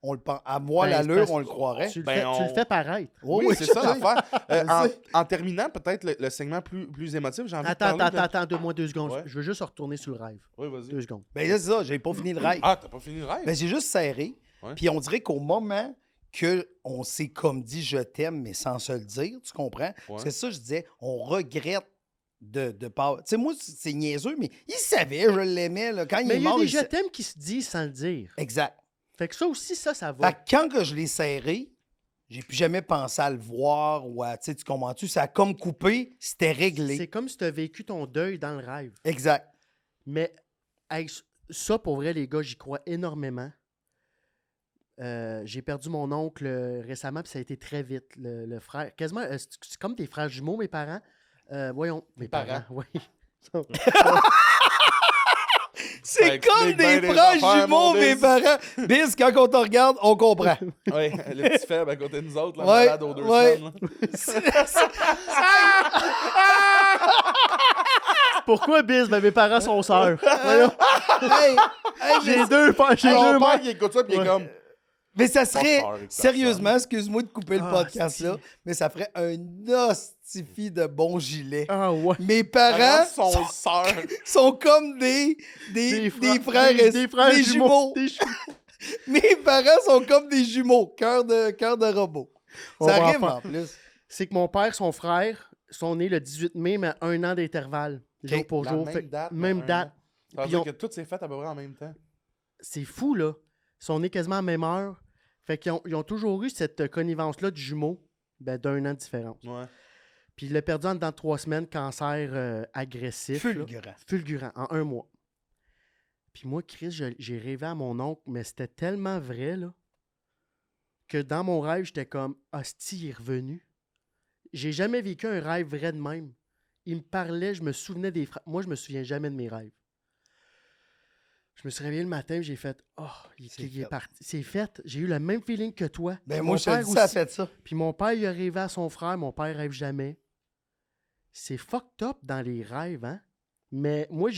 On le pense. À moi, Ben, l'allure, c'est parce on le que croirait. tu le, Ben, fais, tu le on- fais paraître. Oui, c'est ça l'affaire. Je sais. En terminant, peut-être le segment plus émotif, j'ai envie Attends, de parler attends, donne-moi 2 secondes. Ouais. Je veux juste retourner sur le rêve. Oui, vas-y. 2 secondes. Ben là, c'est ça, j'ai pas fini le rêve. Ah, t'as pas fini le rêve? Ben, j'ai juste serré. Ouais. Puis on dirait qu'au moment qu'on s'est comme dit je t'aime, mais sans se le dire, tu comprends? Parce que ça, je disais, on regrette de pas. Tu sais, moi, c'est niaiseux, mais il savait, je l'aimais. Là. Quand il Mais est il y a mort, des il je sa- t'aime qui se disent sans le dire. Exact. Fait que ça aussi, ça va. Fait que quand que je l'ai serré, j'ai plus jamais pensé à le voir ou à. Tu sais, tu comprends-tu? Ça a comme coupé, c'était réglé. C'est comme si tu as vécu ton deuil dans le rêve. Exact. Mais hey, ça, pour vrai, les gars, j'y crois énormément. J'ai perdu mon oncle récemment, puis ça a été très vite. Le frère, quasiment, c'est comme des frères jumeaux, mes parents. Voyons, mes parents, oui. C'est Ça comme explique bien des des frères affaires, jumeaux, mon mes Biz. parents. Biz, quand on te regarde, on comprend. Oui, le petit faible à côté de nous autres, la Ouais, malade aux 2 ouais. semaines. là. Pourquoi, Biz? Ben, mes parents sont sœurs. Voyons. Hey, hey, J'ai mais- deux pères, j'ai Mon deux père, mères. il écoute ça, puis il est comme. Mais ça serait, Pas peur avec sérieusement, excuse-moi de couper le Ah, podcast-là, mais ça ferait un hostifie de bon gilet. Ah ouais. Mes parents Son sœur. sont comme des frères et des frères des jumeaux. Des jumeaux. Mes parents sont comme des jumeaux, cœur de robot. On Ça va rime en en plus. C'est que mon père, son frère, sont nés le 18 mai, mais à 1 an d'intervalle. Jour pour La jour. même Fait- date, même mais date. Ça veut Puis dire on- que tout s'est fait à peu près en même temps. C'est fou, là. Ils sont nés quasiment à la même heure. Fait qu'ils ont, ils ont toujours eu cette connivence-là du jumeau, ben, d'1 an de différence. Ouais. Puis il l'a perdu en dedans de 3 semaines, cancer agressif. là. Fulgurant. Fulgurant, en 1 mois. Puis moi, Chris, j'ai rêvé à mon oncle, mais c'était tellement vrai, là, que dans mon rêve, j'étais comme, hostie, il est revenu. J'ai jamais vécu un rêve vrai de même. Il me parlait, je me souvenais des phrases. Moi, je me souviens jamais de mes rêves. Je me suis réveillé le matin, j'ai fait, oh, C'est il est fait. parti. C'est fait. J'ai eu le même feeling que toi. Ben Puis moi, mon je te le père dis, ça a aussi. fait ça. Puis mon père, il a rêvé à son frère. Mon père rêve jamais. C'est fucked up dans les rêves, hein? Mais moi,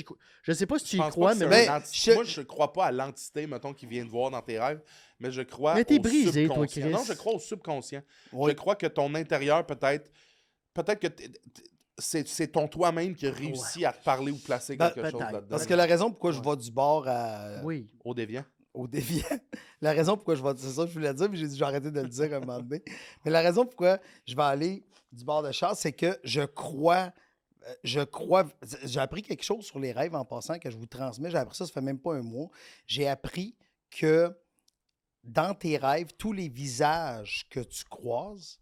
je sais pas si tu y Je pense crois, pas que mais c'est moi, un anti- Moi, je crois pas à l'entité, mettons, qui vient te voir dans tes rêves, mais je crois Mais t'es au brisé, toi, subconscient. Chris. Non, je crois au subconscient. Oui. Je crois que ton intérieur, peut-être que c'est ton toi-même qui a réussi à te parler ou placer Ben, quelque chose peut-être. là-dedans. Parce que la raison pourquoi je vais du bord oui. Au déviant. au déviant, la raison pourquoi je vais... C'est ça que je voulais dire, mais j'ai dit, je vais arrêter de le dire à un moment donné. Mais la raison pourquoi je vais aller du bord de Charles, c'est que je crois... J'ai appris quelque chose sur les rêves en passant que je vous transmets. J'ai appris ça fait même pas un mois. J'ai appris que dans tes rêves, tous les visages que tu croises,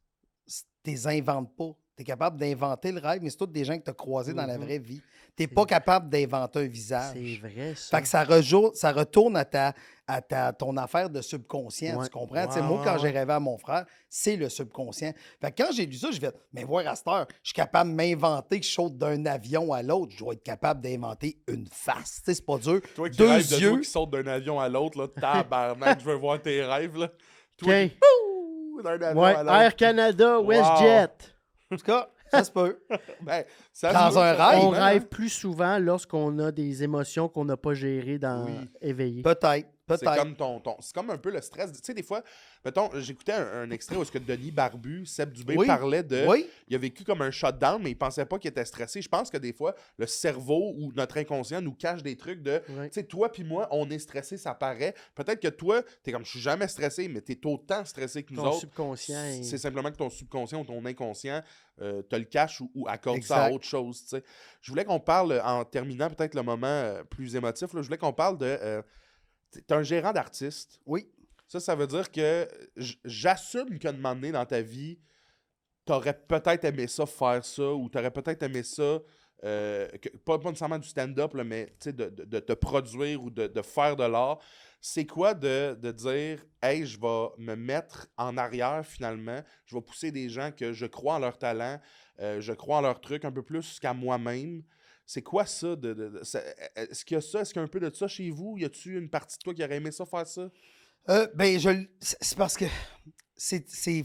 tu les inventes pas. Tu es capable d'inventer le rêve, mais c'est tous des gens que tu as croisés dans la vraie vie. Tu n'es pas capable d'inventer un visage. C'est vrai, ça. Fait que ça retourne à ton affaire de subconscient, Ouais. tu comprends? Tu sais, Ouais, moi, ouais, quand j'ai ouais. rêvé à mon frère, c'est le subconscient. Fait que quand j'ai lu ça, je vais mais voir à cette heure, je suis capable de m'inventer que je saute d'un avion à l'autre. Je dois être capable d'inventer une face. Tu sais, c'est pas dur. Toi qui Deux rêves de yeux. toi qui saute d'un avion à l'autre, là, tabarnak, je veux voir tes rêves, là. Toi OK. qui, ouh, d'un avion Ouais, à l'autre. Air Canada, WestJet. En tout cas, ça se peut. Ben, ça Dans se peut, un ça, rêve, On hein. rêve plus souvent lorsqu'on a des émotions qu'on n'a pas gérées dans Oui. éveillé. Peut-être. C'est comme c'est comme un peu le stress. Tu sais, des fois, mettons, j'éctais un extrait où est-ce que Denis Barbu, Seb Dubé, Oui. parlait de. Oui. Il a vécu comme un shutdown, mais il pensait pas qu'il était stressé. Je pense que des fois, le cerveau ou notre inconscient nous cache des trucs de. Ouais. Tu sais, toi puis moi, on est stressé, ça paraît. Peut-être que toi, t'es comme, je suis jamais stressé, mais t'es autant stressé que nous Ton autres. subconscient. C'est simplement que ton subconscient ou ton inconscient te le cache ou accorde ça à Exact. autre chose. Tu sais. Je voulais qu'on parle, en terminant peut-être le moment plus émotif, là, je voulais qu'on parle de. T'es un gérant d'artiste. Oui. Ça veut dire que j'assume qu'à un moment donné dans ta vie, t'aurais peut-être aimé ça faire ça, ou t'aurais peut-être aimé ça, pas nécessairement du stand-up, là, mais tu sais, de te produire ou de faire de l'art. C'est quoi de dire, hey, je vais me mettre en arrière finalement, je vais pousser des gens que je crois en leur talent, je crois en leur truc un peu plus qu'à moi-même. C'est quoi ça? Est-ce qu'il y a ça? Est-ce qu'il y a un peu de ça chez vous? Y a-tu une partie de toi qui aurait aimé ça faire ça? C'est parce que c'est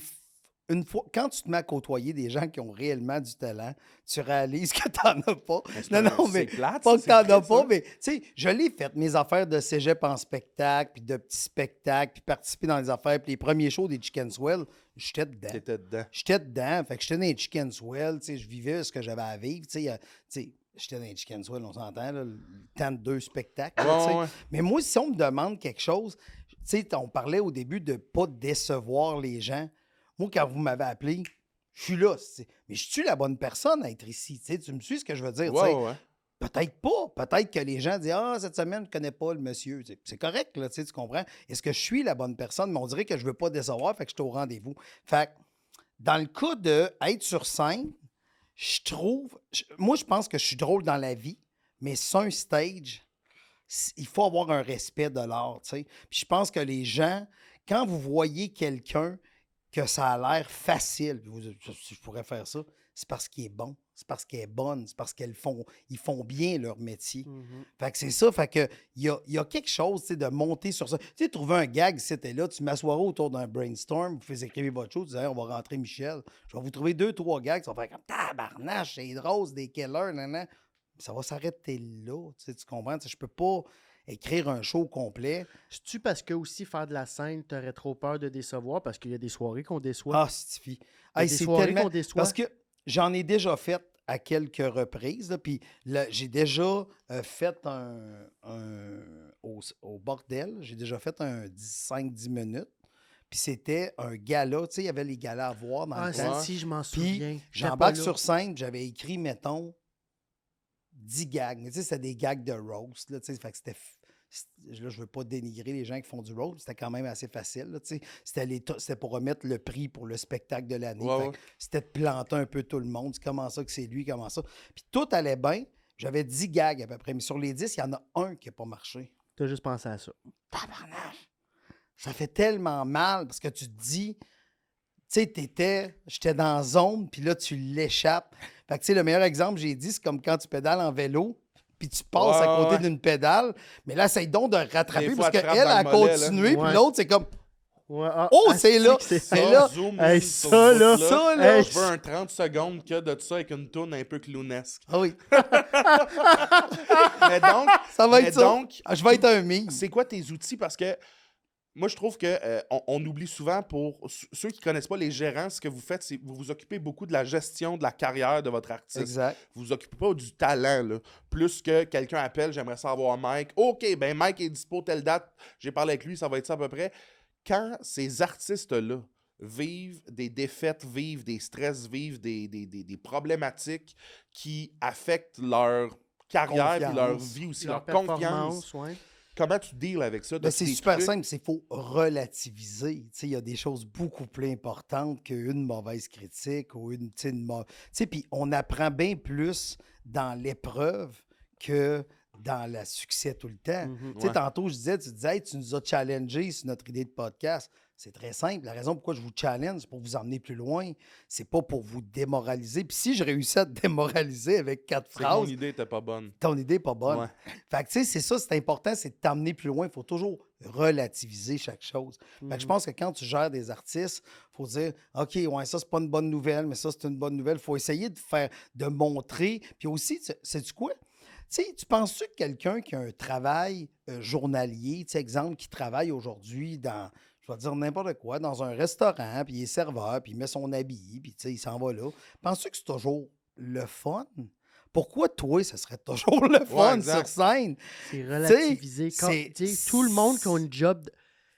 une fois, quand tu te mets à côtoyer des gens qui ont réellement du talent, tu réalises que t'en as pas. Non, mais plate, pas ça, que c'est t'en as triste, pas, hein. mais tu sais, je l'ai fait, mes affaires de cégep en spectacle, puis de petits spectacles, puis participer dans les affaires, puis les premiers shows des Chicken Swell, j'étais dedans. T'étais dedans. J'étais dedans, fait que j'étais dans les Chicken Swell, tu sais, je vivais ce que j'avais à vivre, tu sais, j'étais dans les Chicken Swell, on s'entend, là, le temps de 2 spectacles, là, tu sais. Ouais. Mais moi, si on me demande quelque chose, tu sais, on parlait au début de ne pas décevoir les gens. Moi, quand vous m'avez appelé, je suis là. Mais je suis la bonne personne à être ici. Tu me suis ce que je veux dire? tu sais? Ouais. Peut-être pas. Peut-être que les gens disent ah, cette semaine, je ne connais pas le monsieur. C'est correct, là, tu comprends? Est-ce que je suis la bonne personne? Mais on dirait que je ne veux pas décevoir, fait que je suis au rendez-vous. Fait que, dans le cas d'être sur scène, je trouve. Moi, je pense que je suis drôle dans la vie, mais sur un stage, il faut avoir un respect de l'art, tu sais. Puis je pense que les gens, quand vous voyez quelqu'un que ça a l'air facile, je pourrais faire ça, c'est parce qu'il est bon, c'est parce qu'elle est bonne, c'est parce qu'ils font bien leur métier. Fait que c'est ça, fait que il y a quelque chose, tu sais, de monter sur ça. Tu sais, trouver un gag, si c'était là, tu m'assoirais autour d'un brainstorm, vous faites écrire votre show, tu disais, hey, on va rentrer Michel, je vais vous trouver 2-3 gags, ça va faire comme tabarnache, c'est drôle, des killers, nan. Ça va s'arrêter là, tu comprends? Je peux pas écrire un show complet. C'est-tu parce que aussi faire de la scène, t'aurais trop peur de décevoir parce qu'il y a des soirées qu'on déçoit? Ah, Stifi. Il y a des soirées qu'on déçoit. Parce que j'en ai déjà fait à quelques reprises, là, puis j'ai déjà fait au bordel, j'ai déjà fait un 5-10 minutes. Puis c'était un gala, tu sais, il y avait les galas à voir dans le temps. Si, je m'en Puis souviens. j'embarque sur scène, j'avais écrit, mettons, 10 gags. Tu sais, c'était des gags de roast, là, tu sais, fait que là, je veux pas dénigrer les gens qui font du roast, c'était quand même assez facile, là, tu sais. C'était pour remettre le prix pour le spectacle de l'année. Ouais. C'était de planter un peu tout le monde. Comment ça que c'est lui, comment ça. Puis tout allait bien. J'avais 10 gags à peu près, mais sur les 10, il y en a un qui n'a pas marché. T'as juste pensé à ça. Tabarnak! Ça fait tellement mal parce que tu te dis, tu sais, j'étais dans la zone, puis là, tu l'échappes. Fait que, tu sais, le meilleur exemple, j'ai dit, c'est comme quand tu pédales en vélo, puis tu passes à côté d'une pédale, mais là, essaye donc de rattraper Des fois, parce elle frappe qu'elle dans a le mollet, là. continué, puis Ouais. l'autre, c'est comme, Ouais, c'est là, c'est là. Zoom Hey, in sur ça, ce là, bout-là. ça, là. Je veux un 30 secondes que de ça avec une tourne un peu clownesque. Ah oui, Mais donc, ça va mais être ça. donc, Je vais être un meme. c'est quoi tes outils? Parce que moi, je trouve que on oublie souvent, pour ceux qui ne connaissent pas les gérants, ce que vous faites, c'est que vous vous occupez beaucoup de la gestion de la carrière de votre artiste. Exact. Vous vous occupez pas du talent, là. Plus que quelqu'un appelle, j'aimerais savoir Mike. OK, ben Mike est dispo telle date, j'ai parlé avec lui, ça va être ça à peu près. Quand ces artistes-là vivent des défaites, vivent des stress, vivent des problématiques qui affectent leur carrière, puis leur vie aussi, leur confiance, ouais. comment tu deals avec ça? Ben, T'as-tu c'est des super trucs? simple, c'est faut relativiser. Tu sais, il y a des choses beaucoup plus importantes qu'une mauvaise critique ou une, tu sais, puis on apprend bien plus dans l'épreuve que dans le succès tout le temps. Tu sais, Ouais. tantôt, tu disais, hey, tu nous as challengé sur notre idée de podcast. C'est très simple. La raison pourquoi je vous challenge, c'est pour vous emmener plus loin. C'est pas pour vous démoraliser. Puis si je réussis à te démoraliser avec 4 C'est que mon phrases, idée était pas bonne. ton idée n'est pas bonne. Ouais. Fait que, tu sais, c'est ça, c'est important, c'est de t'emmener plus loin. Il faut toujours relativiser chaque chose. Fait que je pense que quand tu gères des artistes, il faut dire, OK, ouais, ça, c'est pas une bonne nouvelle, mais ça, c'est une bonne nouvelle. Il faut essayer de montrer. Puis aussi, sais-tu quoi? Tu sais, tu penses-tu que quelqu'un qui a un travail journalier, tu sais, exemple, qui travaille aujourd'hui dans, je vais dire n'importe quoi, dans un restaurant, puis il est serveur, puis il met son habit, puis tu sais, il s'en va là. Penses-tu que c'est toujours le fun? Pourquoi toi, ça serait toujours le fun exact. sur scène? C'est relativisé. c'est- Tu sais, tout le monde qui a une job,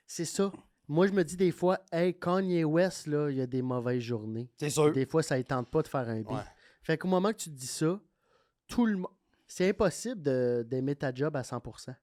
c'est ça. Moi, je me dis des fois, hey, Kanye West, là, il y a des mauvaises journées. C'est sûr. Des fois, ça ne tente pas de faire un beat. Ouais. Fait qu'au moment que tu te dis ça, tout le monde. C'est impossible d'aimer ta job à 100%.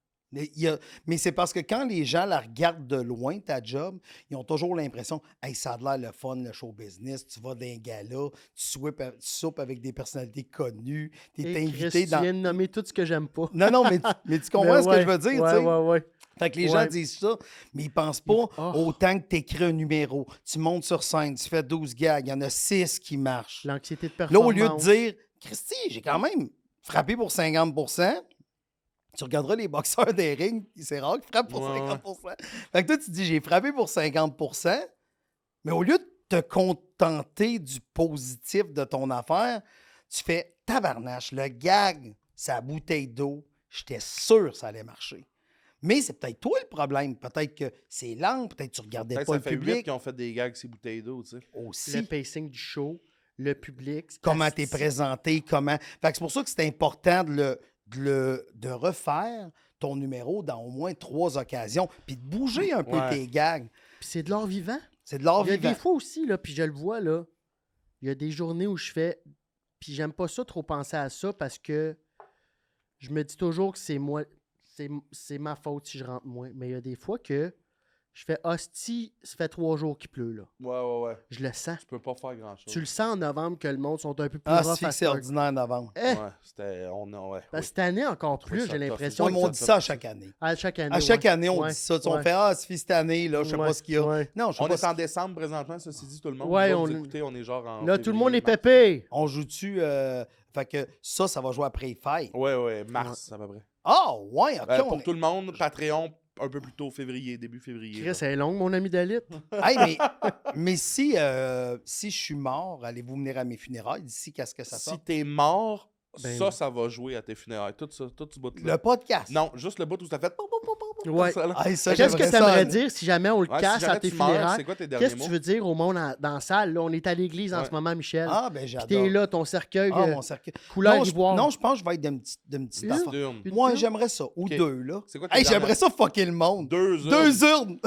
Mais c'est parce que quand les gens la regardent de loin, ta job, ils ont toujours l'impression, hey, ça a l'air le fun, le show business, tu vas d'un gala, tu soupes avec des personnalités connues, tu es Et invité Chris, dans. Tu viens de nommer tout ce que j'aime pas. Non, mais tu comprends Mais ce que ouais, je veux dire, ouais, tu sais? ouais. Fait que les gens Ouais. disent ça, mais ils pensent pas Oh. autant que tu écris un numéro, tu montes sur scène, tu fais 12 gags, il y en a 6 qui marchent. L'anxiété de Là, performance. au lieu de dire, Christy, j'ai quand même frappé pour 50%, tu regarderas les boxeurs des rings, c'est rare qu'ils frappent pour Ouais, 50%. Fait que toi, tu dis, j'ai frappé pour 50%, mais au lieu de te contenter du positif de ton affaire, tu fais tabarnache, le gag, sa bouteille d'eau, j'étais sûr que ça allait marcher. Mais c'est peut-être toi le problème. Peut-être que c'est lent, peut-être que tu regardais Peut-être pas ça le fait 8 public. qui ont fait des gags ces bouteilles d'eau, tu sais. Aussi. Le pacing du show, le public. Comment t'es asti. présenté, comment. Fait que c'est pour ça que c'est important de refaire ton numéro dans au moins 3 occasions, puis de bouger un peu Ouais. tes gags. Puis c'est de l'art vivant. C'est de l'art Il y a vivant. des fois aussi, là, puis je le vois, là, il y a des journées où je fais, puis j'aime pas ça trop penser à ça parce que je me dis toujours que c'est moi, c'est ma faute si je rentre moins. Mais il y a des fois que je fais hostie, ça fait 3 jours qu'il pleut, là. Ouais. Je le sens. Tu peux pas faire grand-chose. Tu le sens en novembre que le monde sont un peu plus Ah, rough c'est à c'est cette ordinaire en novembre. Eh, Ouais, c'était... Ouais, parce que oui. cette année encore trouvais plus, ça j'ai tough. l'impression. Ouais, que mais on ça- dit ça à chaque année. À chaque année. À chaque ouais. année, on Ouais. dit ça. On Ouais. fait Ah, c'est cette année, là, je sais Ouais. pas ce qu'il y a. Ouais. Non, je sais On pas. est en décembre présentement, ceci dit, tout le monde. Ouais, Vous autres, on- vous écoutez, on est genre en Là, tout le monde est février, pépé. On joue-tu. Fait que ça va jouer après les fêtes. Ouais, mars, à peu près. Ah, ouais, ok. on Pour est- tout le monde, Patreon, un peu plus tôt, février, début février. Chris, elle est longue, mon ami Dalit. Hey, mais si je suis mort, allez-vous venir à mes funérailles d'ici qu'à ce que ça Si sorte? t'es mort, Ben ça va jouer à tes funérailles. Tout ça, tout ce bout-là. Le podcast. Non, juste le bout où t'as fait... Ouais. Ça, là. Hey, ça, Qu'est-ce que j'aimerais tu ça. aimerais dire si jamais on le Ouais, si casse jamais à tes tu meurs, funérailles? c'est quoi tes derniers Qu'est-ce que mots? tu veux dire au monde dans la salle? Là, on est à l'église en Ouais. ce moment, Michel. Ah, ben Puis j'adore. t'es là, ton cercueil Ah, mon cercueil. couleur non, ivoire. non, je pense que je vais être d'une petite Une? affaire. Urne. Une Moi, urne? j'aimerais ça. Ou Ok. 2, là. C'est quoi tes Hey, dernières- j'aimerais ça fucker le monde. 2 urnes. 2 urnes.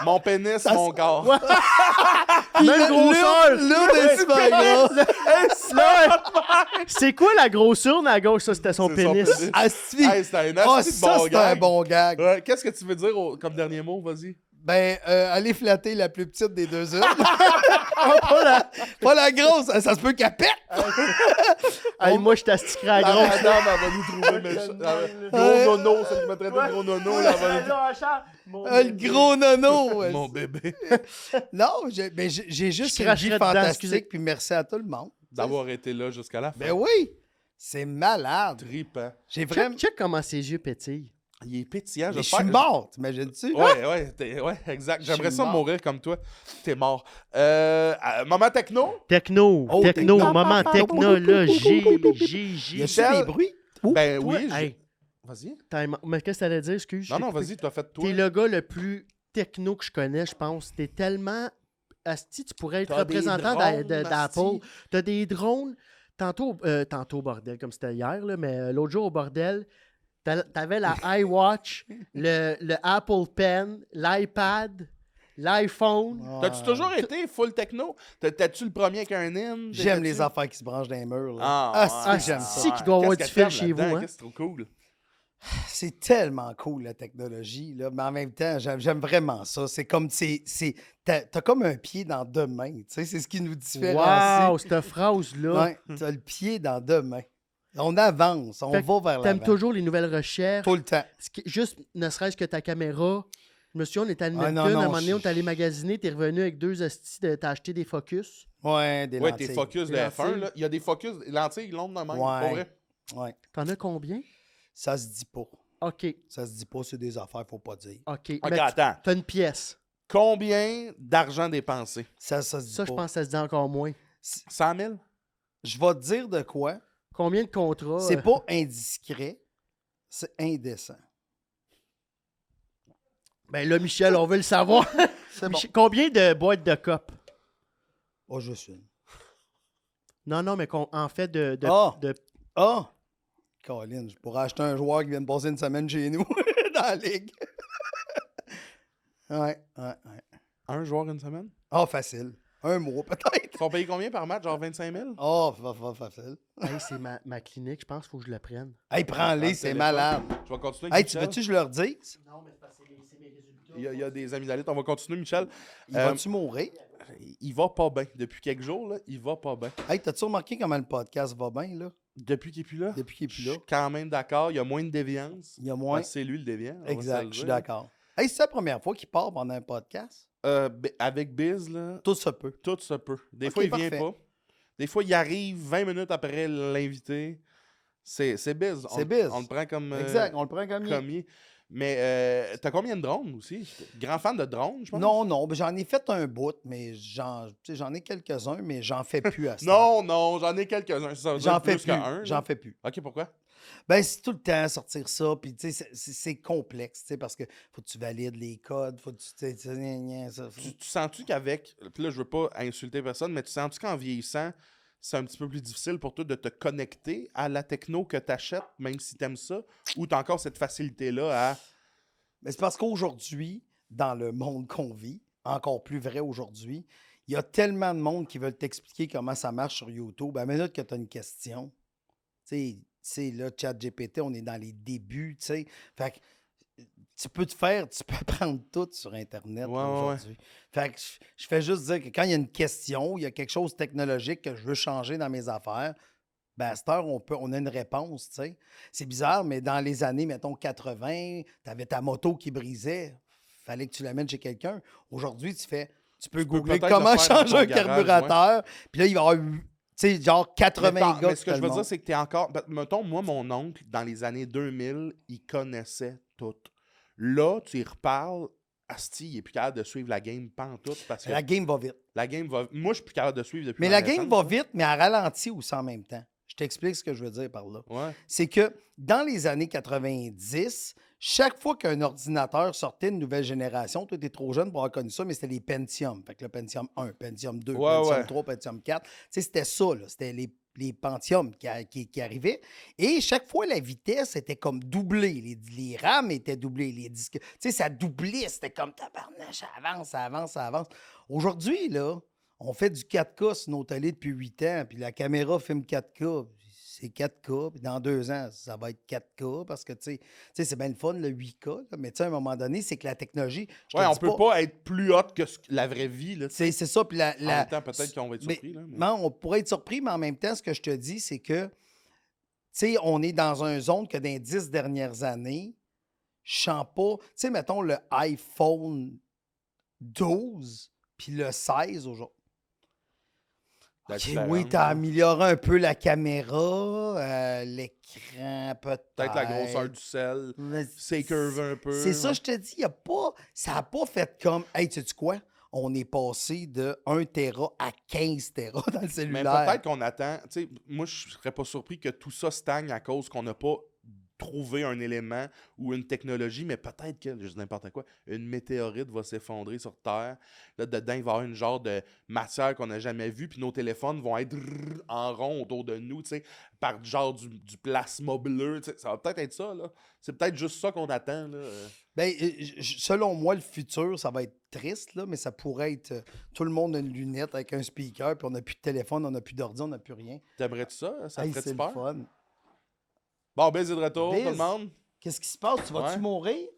Mon pénis, Ça mon se- corps. Même grosseur! L'urne est super grosse. Là, c'est quoi la grosse urne à gauche? Ça, c'était son C'est son pénis. pénis. Asti. Hey, c'était un Ah, asti de ça, bon c'est un gag. bon gag. Ouais, qu'est-ce que tu veux dire comme dernier mot? Vas-y. Ben, allez flatter la plus petite des 2 urnes. pas la grosse. Ça se peut qu'elle pète. Hey, moi, je t'astiquerai à la grosse. Madame, elle va nous trouver méchant. Gros nono, ça me traite de gros nono. Là, elle va nous- Le gros nono. Mon bébé. Non, j'ai juste Je une vie cracherais dedans, fantastique. excusez. Puis merci à tout le monde. D'avoir été là jusqu'à la fin. Ben oui. C'est malade. Trippant. J'ai vraiment. Check comment ses yeux pétillent. Il est pétillant, Mais je j'espère. suis mort, t'imagines-tu? Ouais, exact. Je J'aimerais suis ça mort. mourir comme toi. T'es mort. Moment techno? Techno, Oh, techno, techno. moment technologie. Y a-tu des bruits? Ben Toi, oui. hey, Vas-y. mais qu'est-ce que t'allais dire? Excuse. Non, je non, t'ai coupé. vas-y, t'as fait toi. T'es le gars le plus techno que je connais, je pense. T'es tellement... Asti, tu pourrais être T'as des représentant drones, d'Apple. asti. T'as des drones. Tantôt au bordel, comme c'était hier, là, mais l'autre jour au bordel, t'avais la iWatch, le Apple Pen, l'iPad, l'iPhone. T'as-tu toujours été full techno? T'as-tu le premier avec un in? J'aime les affaires qui se branchent dans les murs. Là. Ah, si, j'aime ça. si, qu'il doit y avoir du fil chez vous, hein. Qu'est-ce que c'est trop cool? C'est tellement cool, la technologie. Là. Mais en même temps, j'aime vraiment ça. C'est comme... T'as comme un pied dans 2 mains. Tu sais, c'est ce qui nous différencie. Wow, cette phrase-là. Ouais, t'as le pied dans 2 mains. On avance, on Fait que va vers T'aimes l'avant. toujours les nouvelles recherches. Tout le temps. Juste, ne serait-ce que ta caméra. Je me souviens, on est allé Ah, Milton, non, à un non, moment donné, je- on est allé magasiner, t'es revenu avec 2 hosties, t'as acheté des focus. Ouais, des Ouais, lentilles. tes focus de Les F1, lentilles. là. Il y a des focus, lentilles longues de même. Ouais. Pas vrai? Ouais. T'en as combien? Ça se dit pas. OK, Ça se dit pas, c'est des affaires, faut pas dire. OK. Ok, Mais attends. t'as une pièce. Combien d'argent dépensé? Ça se dit Ça, je pas. pense que ça se dit encore moins. 100 000? Je vais te dire de quoi. Combien de contrats? C'est pas indiscret, c'est indécent. Ben là, Michel, on veut le savoir. C'est bon. Combien de boîtes de copes? Oh, je suis une. Non, mais en fait de Ah! Colin, je pourrais acheter un joueur qui vient de passer une semaine chez nous dans la ligue. ouais. Un joueur une semaine? Ah, facile. 1 mois, peut-être. Ils sont payés combien par match? Genre 25 000? Ah, facile. Hey, c'est ma clinique, je pense qu'il faut que je le prenne. Hey, prends-les, Ah, c'est téléphone. malade. Je vais continuer Hey, avec tu Michel. veux-tu que je leur dise? Non, mais c'est parce que c'est mes résultats. Il y a des amygdalites. On va continuer, Michel. Il Euh, va-tu mourir? Il va pas bien. Depuis quelques jours, là, il va pas bien. Hey, t'as-tu remarqué comment le podcast va bien, là? Depuis qu'il est plus là? Depuis qu'il est plus Je là? suis quand même d'accord. Il y a moins de déviance. Il y a moins. Parce que c'est lui le déviant. on va se Exact, le je suis dire. d'accord. Hey, c'est la première fois qu'il part pendant un podcast? Avec Biz, là, Tout se peut. tout se peut. Des Ok, fois, il vient parfait. pas. Des fois, il arrive 20 minutes après l'invité. C'est Biz. C'est Biz. On le prend comme Exact, on le prend comme il est. commis. Mais t'as combien de drones aussi? Grand fan de drones, je pense? Non, ben, j'en ai fait un bout, mais j'en ai quelques-uns, mais j'en fais plus à ça. Non, j'en ai quelques-uns. Ça veut J'en dire fais plus plus. qu'un, J'en là. fais plus. OK, pourquoi? Ben, c'est tout le temps sortir ça, puis tu sais, c'est complexe, tu sais, parce que faut que tu valides les codes, faut que tu sais, ça. Tu sens-tu qu'avec... Puis là, je veux pas insulter personne, mais tu sens-tu qu'en vieillissant, c'est un petit peu plus difficile pour toi de te connecter à la techno que t'achètes, même si t'aimes ça? Ou t'as encore cette facilité-là à... Mais c'est parce qu'aujourd'hui, dans le monde qu'on vit, encore plus vrai aujourd'hui, il y a tellement de monde qui veulent t'expliquer comment ça marche sur YouTube. À la minute que tu as une question, tu sais, là, ChatGPT, on est dans les débuts, tu sais. Fait que tu peux apprendre tout sur Internet Ouais, là, ouais, ouais. aujourd'hui. Fait que je fais juste dire que quand il y a une question, il y a quelque chose de technologique que je veux changer dans mes affaires, ben à cette heure, on a une réponse, tu sais. C'est bizarre, mais dans les années, mettons, 80, tu avais ta moto qui brisait. Fallait que tu l'amènes chez quelqu'un. Aujourd'hui, tu peux googler peut-être comment le faire dans changer ton un garage, carburateur. Puis là, il va y avoir, tu sais, genre 80 gars Mais qui ce que je te veux le dire, montrent. c'est que t'es encore... Mettons, moi, mon oncle, dans les années 2000, il connaissait tout. Là, tu y reparles, asti, il est plus capable de suivre la game pantoute parce que La game va vite. la game va... Moi, je suis plus capable de suivre depuis Mais ma la game naissance, va là. vite, mais elle ralentit aussi en même temps. Je t'explique ce que je veux dire par là. Ouais. C'est que dans les années 90, chaque fois qu'un ordinateur sortait de nouvelle génération, toi, t'es trop jeune pour avoir connu ça, mais c'était les Pentium. Fait que le Pentium 1, Pentium 2, Ouais, Pentium ouais. 3, Pentium 4. Tu sais, c'était ça, là. C'était les Pentium qui arrivaient. Et chaque fois, la vitesse était comme doublée. Les RAM étaient doublés. Les disques. Tu sais, ça doublait. C'était comme tabarnak, ça avance, ça avance, ça avance. Aujourd'hui, là, on fait du 4K sur nos télés depuis 8 ans, puis la caméra filme 4K. C'est 4K, puis dans 2 ans, ça va être 4K parce que, tu sais, c'est bien le fun, le 8K, là, mais tu sais, à un moment donné, c'est que la technologie. je te Ouais, on dis peut pas être plus hot que la vraie vie, là. tu sais. C'est ça, puis En même temps, peut-être qu'on va être mais- surpris, là. mais- Non, on pourrait être surpris, mais en même temps, ce que je te dis, c'est que, tu sais, on est dans une zone que dans les 10 dernières années, je sens pas. Tu sais, mettons le iPhone 12 puis le 16 aujourd'hui. La OK, différence, oui, t'as là. amélioré un peu la caméra, l'écran, peut-être. Peut-être la grosseur du sel, Mais c'est curve un peu. C'est ça, ouais. je te dis, ça n'a pas fait comme, hey, sais-tu quoi? On est passé de 1 Tera à 15 Tera dans le Mais cellulaire. peut-être qu'on attend. Tu sais, moi, je serais pas surpris que tout ça stagne à cause qu'on n'a pas trouvé un élément ou une technologie, mais peut-être que, je dis n'importe quoi, une météorite va s'effondrer sur Terre. Là, dedans, il va y avoir une genre de matière qu'on n'a jamais vue, puis nos téléphones vont être en rond autour de nous, tu sais, par genre du plasma bleu. Tu sais. Ça va peut-être être ça, là. C'est peut-être juste ça qu'on attend, là. Ben, selon moi, le futur, ça va être triste, là, mais ça pourrait être tout le monde a une lunette avec un speaker, puis on n'a plus de téléphone, on n'a plus d'ordi, on n'a plus rien. T'aimerais-tu ça? Ça te Hey, c'est ferait-tu le peur? fun. Bon, baiser de retour, Biz. tout le monde. Qu'est-ce qui se passe? Tu vas-tu Ouais. mourir?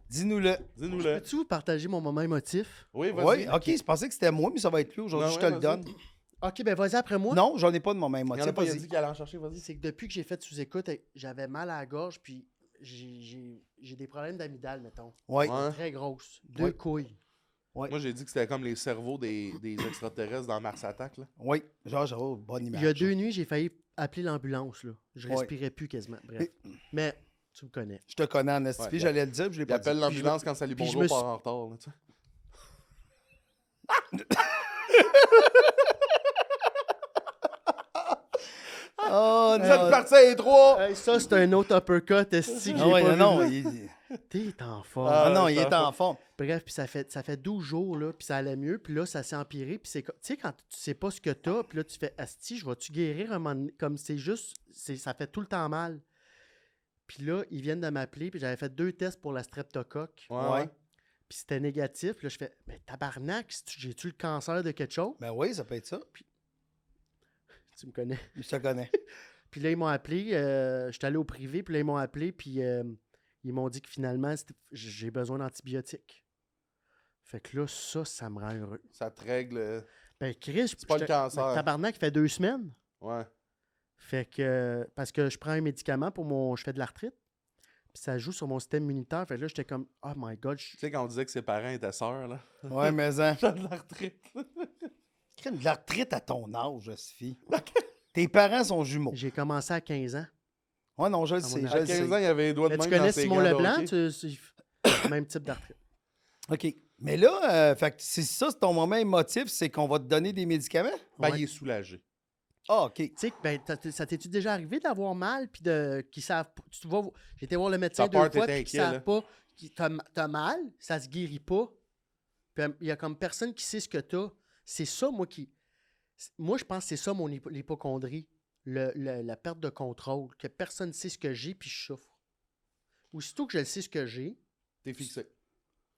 Dis-nous-le. Dis-nous-le. Peux-tu vous partager mon moment émotif? Oui, vas-y. Oui, OK, je pensais que c'était moi, mais ça va être lui aujourd'hui, Non, je te ouais, le vas-y. donne. Ok, ben vas-y après moi. Non, j'en ai pas de moment Il y en a émotif. pas, il a Vas-y. dit qu'il allait en chercher, vas-y. C'est que depuis que j'ai fait sous-écoute, j'avais mal à la gorge, puis j'ai des problèmes d'amygdale, mettons. Oui. Ouais. Très grosses. 2 Ouais. couilles. Ouais. Moi, j'ai dit que c'était comme les cerveaux des extraterrestres dans Mars Attack, là. Oui, genre, bonne image. Il y a 2 nuits, j'ai failli appeler l'ambulance, là. Je Ouais. respirais plus quasiment. Bref. Mais tu me connais. Je te connais en esti, Ouais, j'allais le dire, puis je l'ai Il pas appelle dit. l'ambulance quand Salut puis je Bonjour me part suis- en retard, là, tu sais. Oh, Vous êtes partis à les trois! Hey, ça, c'est un autre uppercut, esti, que j'ai Ah ouais, pas non, vu. T'es en forme. Ah, non, ouais, il est ça en forme. Bref, puis ça fait 12 jours, là, puis ça allait mieux, puis là, ça s'est empiré, puis c'est tu sais, quand tu sais pas ce que t'as, puis là, tu fais « Asti, je vais-tu guérir un moment donné? » Comme c'est juste, ça fait tout le temps mal. Puis là, ils viennent de m'appeler, puis j'avais fait 2 tests pour la streptocoque, Ouais. puis c'était négatif. Puis là, je fais « Mais tabarnak, j'ai-tu le cancer de quelque chose? Ben oui, ça peut être ça. » Tu me connais. Je te connais. Puis là, ils m'ont appelé, j'étais allé au privé, puis là, ils m'ont appelé, puis ils m'ont dit que finalement, j'ai besoin d'antibiotiques. Fait que là, ça me rend heureux. Ça te règle. Ben, Chris, C'est pas le cancer. ben, tabarnak, il fait 2 semaines. Ouais. Fait que, parce que je prends un médicament je fais de l'arthrite, puis ça joue sur mon système immunitaire. Fait que là, j'étais comme, oh my god, Tu sais, quand on disait que ses parents étaient sœurs, là. Ouais, mais hein. J'ai de la retraite. Crème de la retraite à ton âge, Sophie. Tes parents sont jumeaux. j'ai commencé à 15 ans. Ouais, non, je le mon sais, avis. je À le 15 sais. ans, il y avait les doigts de Mais même tu connais dans ses Simon gants de Leblanc, hockey. c'est même type d'arthrite. OK. Mais là, fait que c'est ça, c'est ton moment émotif, c'est qu'on va te donner des médicaments? Ben, Ouais. il est soulagé. Ah, OK. Tu sais, ben, ça t'es-tu déjà arrivé d'avoir mal, puis qu'ils savent pas. Tu vas, j'ai été voir le médecin Ta peur, 2 fois, t'étais puis qu'ils inquiet, là. savent pas. T'as mal, ça se guérit pas. Puis il y a comme personne qui sait ce que t'as. C'est ça, moi, Moi, je pense que c'est ça, mon l'hypocondrie. La perte de contrôle. Que personne ne sait ce que j'ai, puis je souffre. Aussitôt que je le sais ce que j'ai, T'es fixé.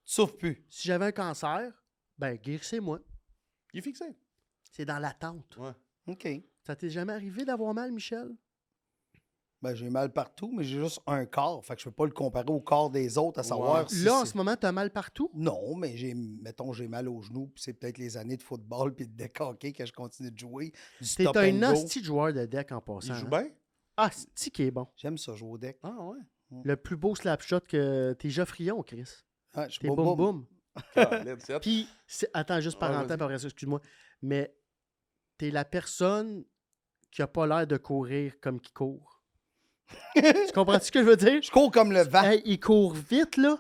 Tu souffres plus. si j'avais un cancer, ben, guérissez-moi. Il est fixé. C'est dans l'attente. Ouais. OK. Ça t'est jamais arrivé d'avoir mal, Michel? Ben, j'ai mal partout, mais j'ai juste un corps. Fait que je peux pas le comparer au corps des autres à savoir Ouais. si Là, en c'est- ce moment, t'as mal partout? Non, mais mettons, j'ai mal aux genoux, puis c'est peut-être les années de football puis de deck hockey que je continue de jouer. Du T'es stop un and go. hostie de joueur de deck en passant. Il joue hein? bien? Ah, c'est qui est bon. J'aime ça, jouer au deck. Ah, ouais. Le plus beau slapshot que t'es Geoffrion, Chris. Ah, je suis T'es boum, boum boum. boum. Calette, c'est hot. Puis, attends, juste Ouais, parenthèse, vas-y. puis après ça, excuse-moi. Mais t'es la personne qui a pas l'air de courir comme qui court. Tu comprends ce que je veux dire? Je cours comme le vent. Hey, il court vite, là.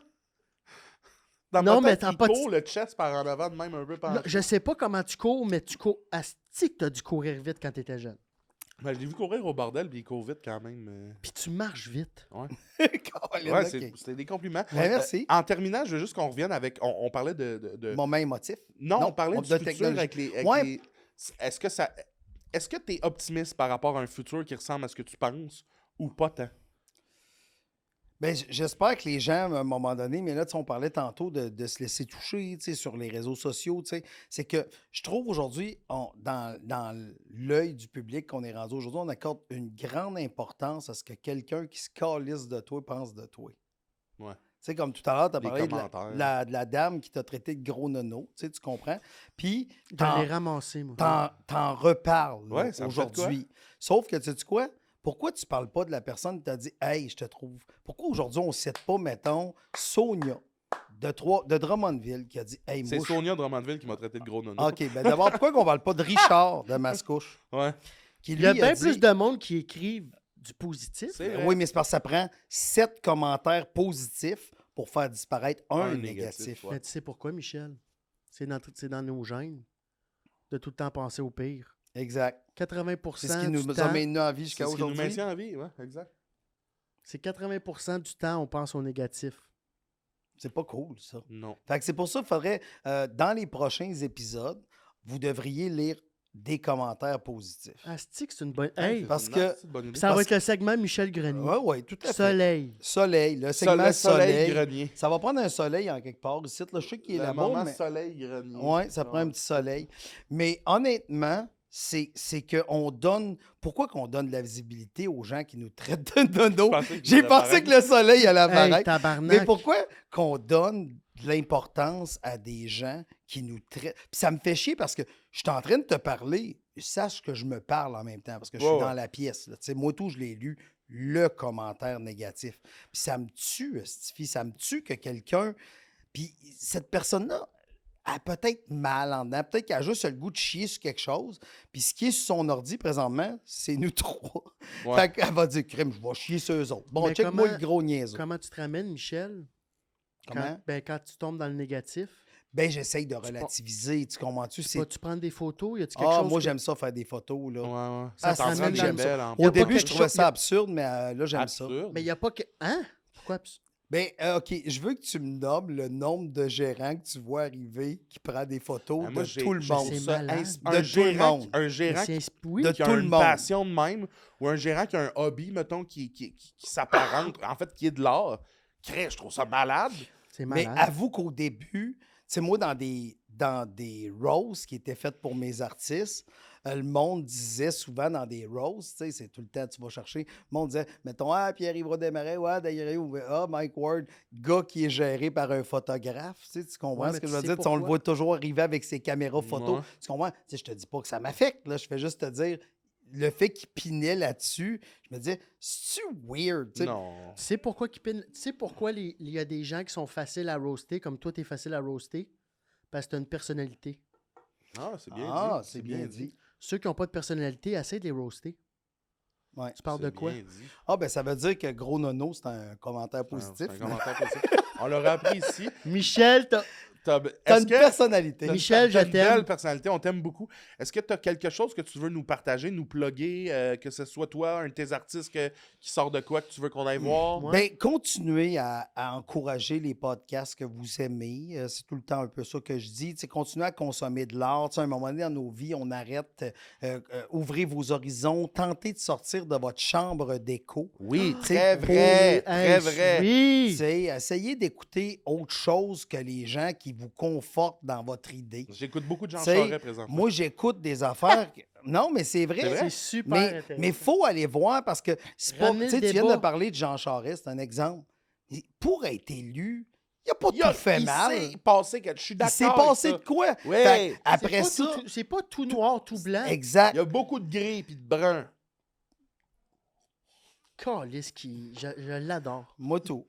Dans Non, ma mais tête, t'as il pas de- court le chest par en avant de même un peu par Là, je sais pas comment tu cours, mais tu cours. Asti que t'as dû courir vite quand t'étais jeune. Ben, je l'ai vu courir au bordel, puis il court vite quand même. Puis tu marches vite. Colin, Ouais, ok. c'était des compliments. Ben, merci. En terminant, je veux juste qu'on revienne avec. On parlait de. Moment émotif. Non, Non, on parlait on- du de futur technologie. avec les. Ouais. Est-ce que ça. Est-ce que tu es optimiste par rapport à un futur qui ressemble à ce que tu penses ou pas tant? Ben, j'espère que les gens, à un moment donné, mais là, tu sais, on parlait tantôt de se laisser toucher, tu sais, sur les réseaux sociaux, tu sais. C'est que je trouve aujourd'hui, dans l'œil du public qu'on est rendu aujourd'hui, on accorde une grande importance à ce que quelqu'un qui se calisse de toi pense de toi. Ouais. Tu sais, comme tout à l'heure, tu as Des parlé commentaires. de la dame qui t'a traité de gros nono, tu sais, tu comprends? Puis, Je t'en- l'ai ramassé, moi. t'en reparles là, Ouais, ça me fait de quoi? aujourd'hui. Sauf que, tu sais quoi? Pourquoi tu parles pas de la personne qui t'a dit « Hey, je te trouve... » Pourquoi aujourd'hui, on ne cite pas, mettons, Sonia de Drummondville qui a dit « Hey, C'est moi, je- Sonia Drummondville qui m'a traité de gros nono. OK, ben d'abord, pourquoi qu'on parle pas de Richard de Mascouche? Ouais. Qui, Il y a lui, bien dit- plus de monde qui écrivent du positif. C'est vrai. Oui, mais c'est parce que ça prend 7 commentaires positifs pour faire disparaître un Un négatif. négatif, ouais. Mais tu sais pourquoi, Michel? C'est dans nos gènes de tout le temps penser au pire. Exact. 80% C'est ce qui du nous temps, a maintenu en vie C'est jusqu'à ce qui nous aujourd'hui. maintient en vie, ouais, exact. c'est 80% du temps, on pense au négatif. C'est pas cool, ça. Non. Fait que c'est pour ça qu'il faudrait, dans les prochains épisodes, vous devriez lire des commentaires positifs. Asti que c'est une bonne... Hey, parce C'est une que- nasty bonne idée. ça va parce être le segment Michel Grenier. Oui, oui, tout à fait. Soleil. Soleil, le segment Le soleil soleil. grenier. Ça va prendre un soleil en quelque part ici. Là, je sais qu'il est Le là-bas, moment mais... soleil grenier. Oui, ça prend un petit soleil. Mais honnêtement, c'est qu'on donne... Pourquoi qu'on donne de la visibilité aux gens qui nous traitent de dodo? J'ai pensé que le soleil allait Hey, apparaître. Mais tabarnak. pourquoi qu'on donne de l'importance à des gens qui nous traitent? Puis ça me fait chier parce que je suis en train de te parler. Sache que je me parle en même temps parce que je suis Ouais, dans ouais. la pièce. Là. Tu sais, moi, tout, je l'ai lu, le commentaire négatif. Puis ça me tue, Stifi. Ça me tue que quelqu'un... Puis cette personne-là a peut-être mal en dedans. Peut-être qu'elle a juste le goût de chier sur quelque chose. Puis ce qui est sur son ordi présentement, c'est nous trois. Ouais. Fait qu'elle va dire, crime, je vais chier sur eux autres. Bon, Mais check-moi comment- le gros niaiseux. Comment tu te ramènes, Michel? Comment? Quand tu tombes dans le négatif, Ben, j'essaye de relativiser. Tu comprends-tu? C'est... vas-tu prendre des photos? Y a-tu quelque Ah, chose moi, que- j'aime ça faire des photos. Là. Ouais, ouais. Ça T'en se prends ramène des dans le- belles en Y a Au pas début, je quelque trouvais chose- ça absurde, mais là, j'aime ça. Absurde. Mais il n'y a pas que... Hein? Pourquoi abs- Ben, OK, je veux que tu me nommes le nombre de gérants que tu vois arriver qui prend des photos Ah, moi, de j'ai- tout le je monde. trouve C'est ça malade. un De tout le gérant, monde. un gérant Mais qui, c'est- oui. de qui a tout le une monde. passion de même, ou un gérant qui a un hobby, mettons, qui s'apparente, en fait, qui est de l'art. Crée, je trouve ça malade. C'est Mais malade. avoue qu'au début, tu sais, moi, dans des roasts qui étaient faites pour mes artistes, le monde disait souvent dans des roasts, tu sais, c'est tout le temps, tu vas chercher, le monde disait, mettons, ah, Pierre-Yves Desmarais, ouais, d'ailleurs, ou ah, Mike Ward, gars qui est géré par un photographe, tu sais, tu comprends Ouais, ce mais que tu je veux sais dire? Tu sais, on le pourquoi? voit toujours arriver avec ses caméras photos, Ouais. tu comprends? Tu sais, je te dis pas que ça m'affecte, là, je fais juste te dire, le fait qu'il pinait là-dessus, je me disais, c'est-tu weird? Tu sais? Non. Tu sais pourquoi, tu sais pourquoi il y a des gens qui sont faciles à roaster, comme toi, tu es facile à roaster? Parce que tu as une personnalité. Ah, c'est bien Ah, dit. c'est bien dit. Ceux qui n'ont pas de personnalité, essaie de les roaster. Ouais. Tu parles de C'est quoi? bien dit. Ah, ben ça veut dire que gros nono, c'est un commentaire Ah, positif. c'est un commentaire positif. On l'aurait appris ici. Michel, T'as Est-ce une que personnalité. Michel, t'as je une t'aime. belle personnalité, on t'aime beaucoup. Est-ce que tu as quelque chose que tu veux nous partager, nous plugger, que ce soit toi, un de tes artistes qui sort de quoi que tu veux qu'on aille voir? Ouais. Ben, continuez à encourager les podcasts que vous aimez. C'est tout le temps un peu ça que je dis. Tu sais, continuez à consommer de l'art. Tu sais, à un moment donné dans nos vies, on arrête. Ouvrez vos horizons. Tentez de sortir de votre chambre d'écho. Oui, Tu très sais, vrai, très Hey, vrai. Tu Oui. sais, essayez d'écouter autre chose que les gens qui vous confortent dans votre idée. J'écoute beaucoup de Jean Tu sais, Charest présentement. Moi, j'écoute des affaires. Non, mais c'est vrai. C'est vrai? C'est super Mais intéressant. il faut aller voir parce que c'est pas. Ramener Tu sais, le tu viens débat. de parler de Jean Charest, c'est un exemple. Pour être élu, il n'a pas Il a- tout fait il mal. s'est passé quelque... Je suis Il d'accord s'est avec passé ça. de quoi? Ouais. Fait que C'est après pas ça, c'est pas tout noir, tout blanc. exact. Il y a beaucoup de gris et de brun. Calisse qui. Je l'adore. Moi, tout.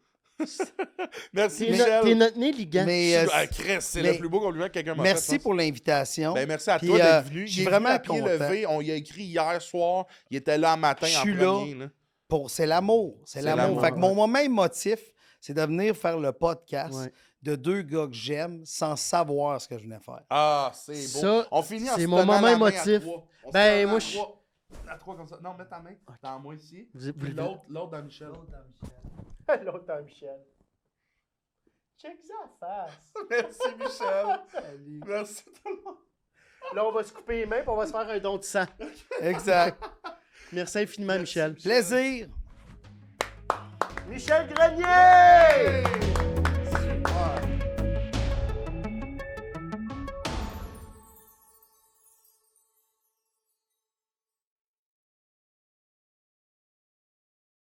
Merci, T'es Michel. notre nez ligand. Mais, Ah, Chris, c'est mais- le plus beau compliment que quelqu'un m'a fait. merci pour l'invitation. Ben, merci à Puis, toi d'être venu. je suis Il est vraiment venu à pied content. levé. On y a écrit hier soir. Il était là le matin Je en suis là. premier. Là. C'est l'amour. C'est l'amour. l'amour, Fait que ouais. mon moment émotif, c'est de venir faire le podcast Ouais. de deux gars que j'aime sans savoir ce que je venais faire. Ah, c'est beau. Ça, On finit en c'est se mon tenant moment la main à émotif. trois. On se Ben, tient moi, à je- trois. À trois comme ça. Non, mets ta main dans moi ici. Vous- Puis vous- l'autre dans Michel. L'autre dans Michel. Check ça face. Merci, Michel. Salut. Merci tout le monde. Là, on va se couper les mains et on va se faire un don de sang. Exact. Merci infiniment, Michel. Plaisir. Michel Grenier!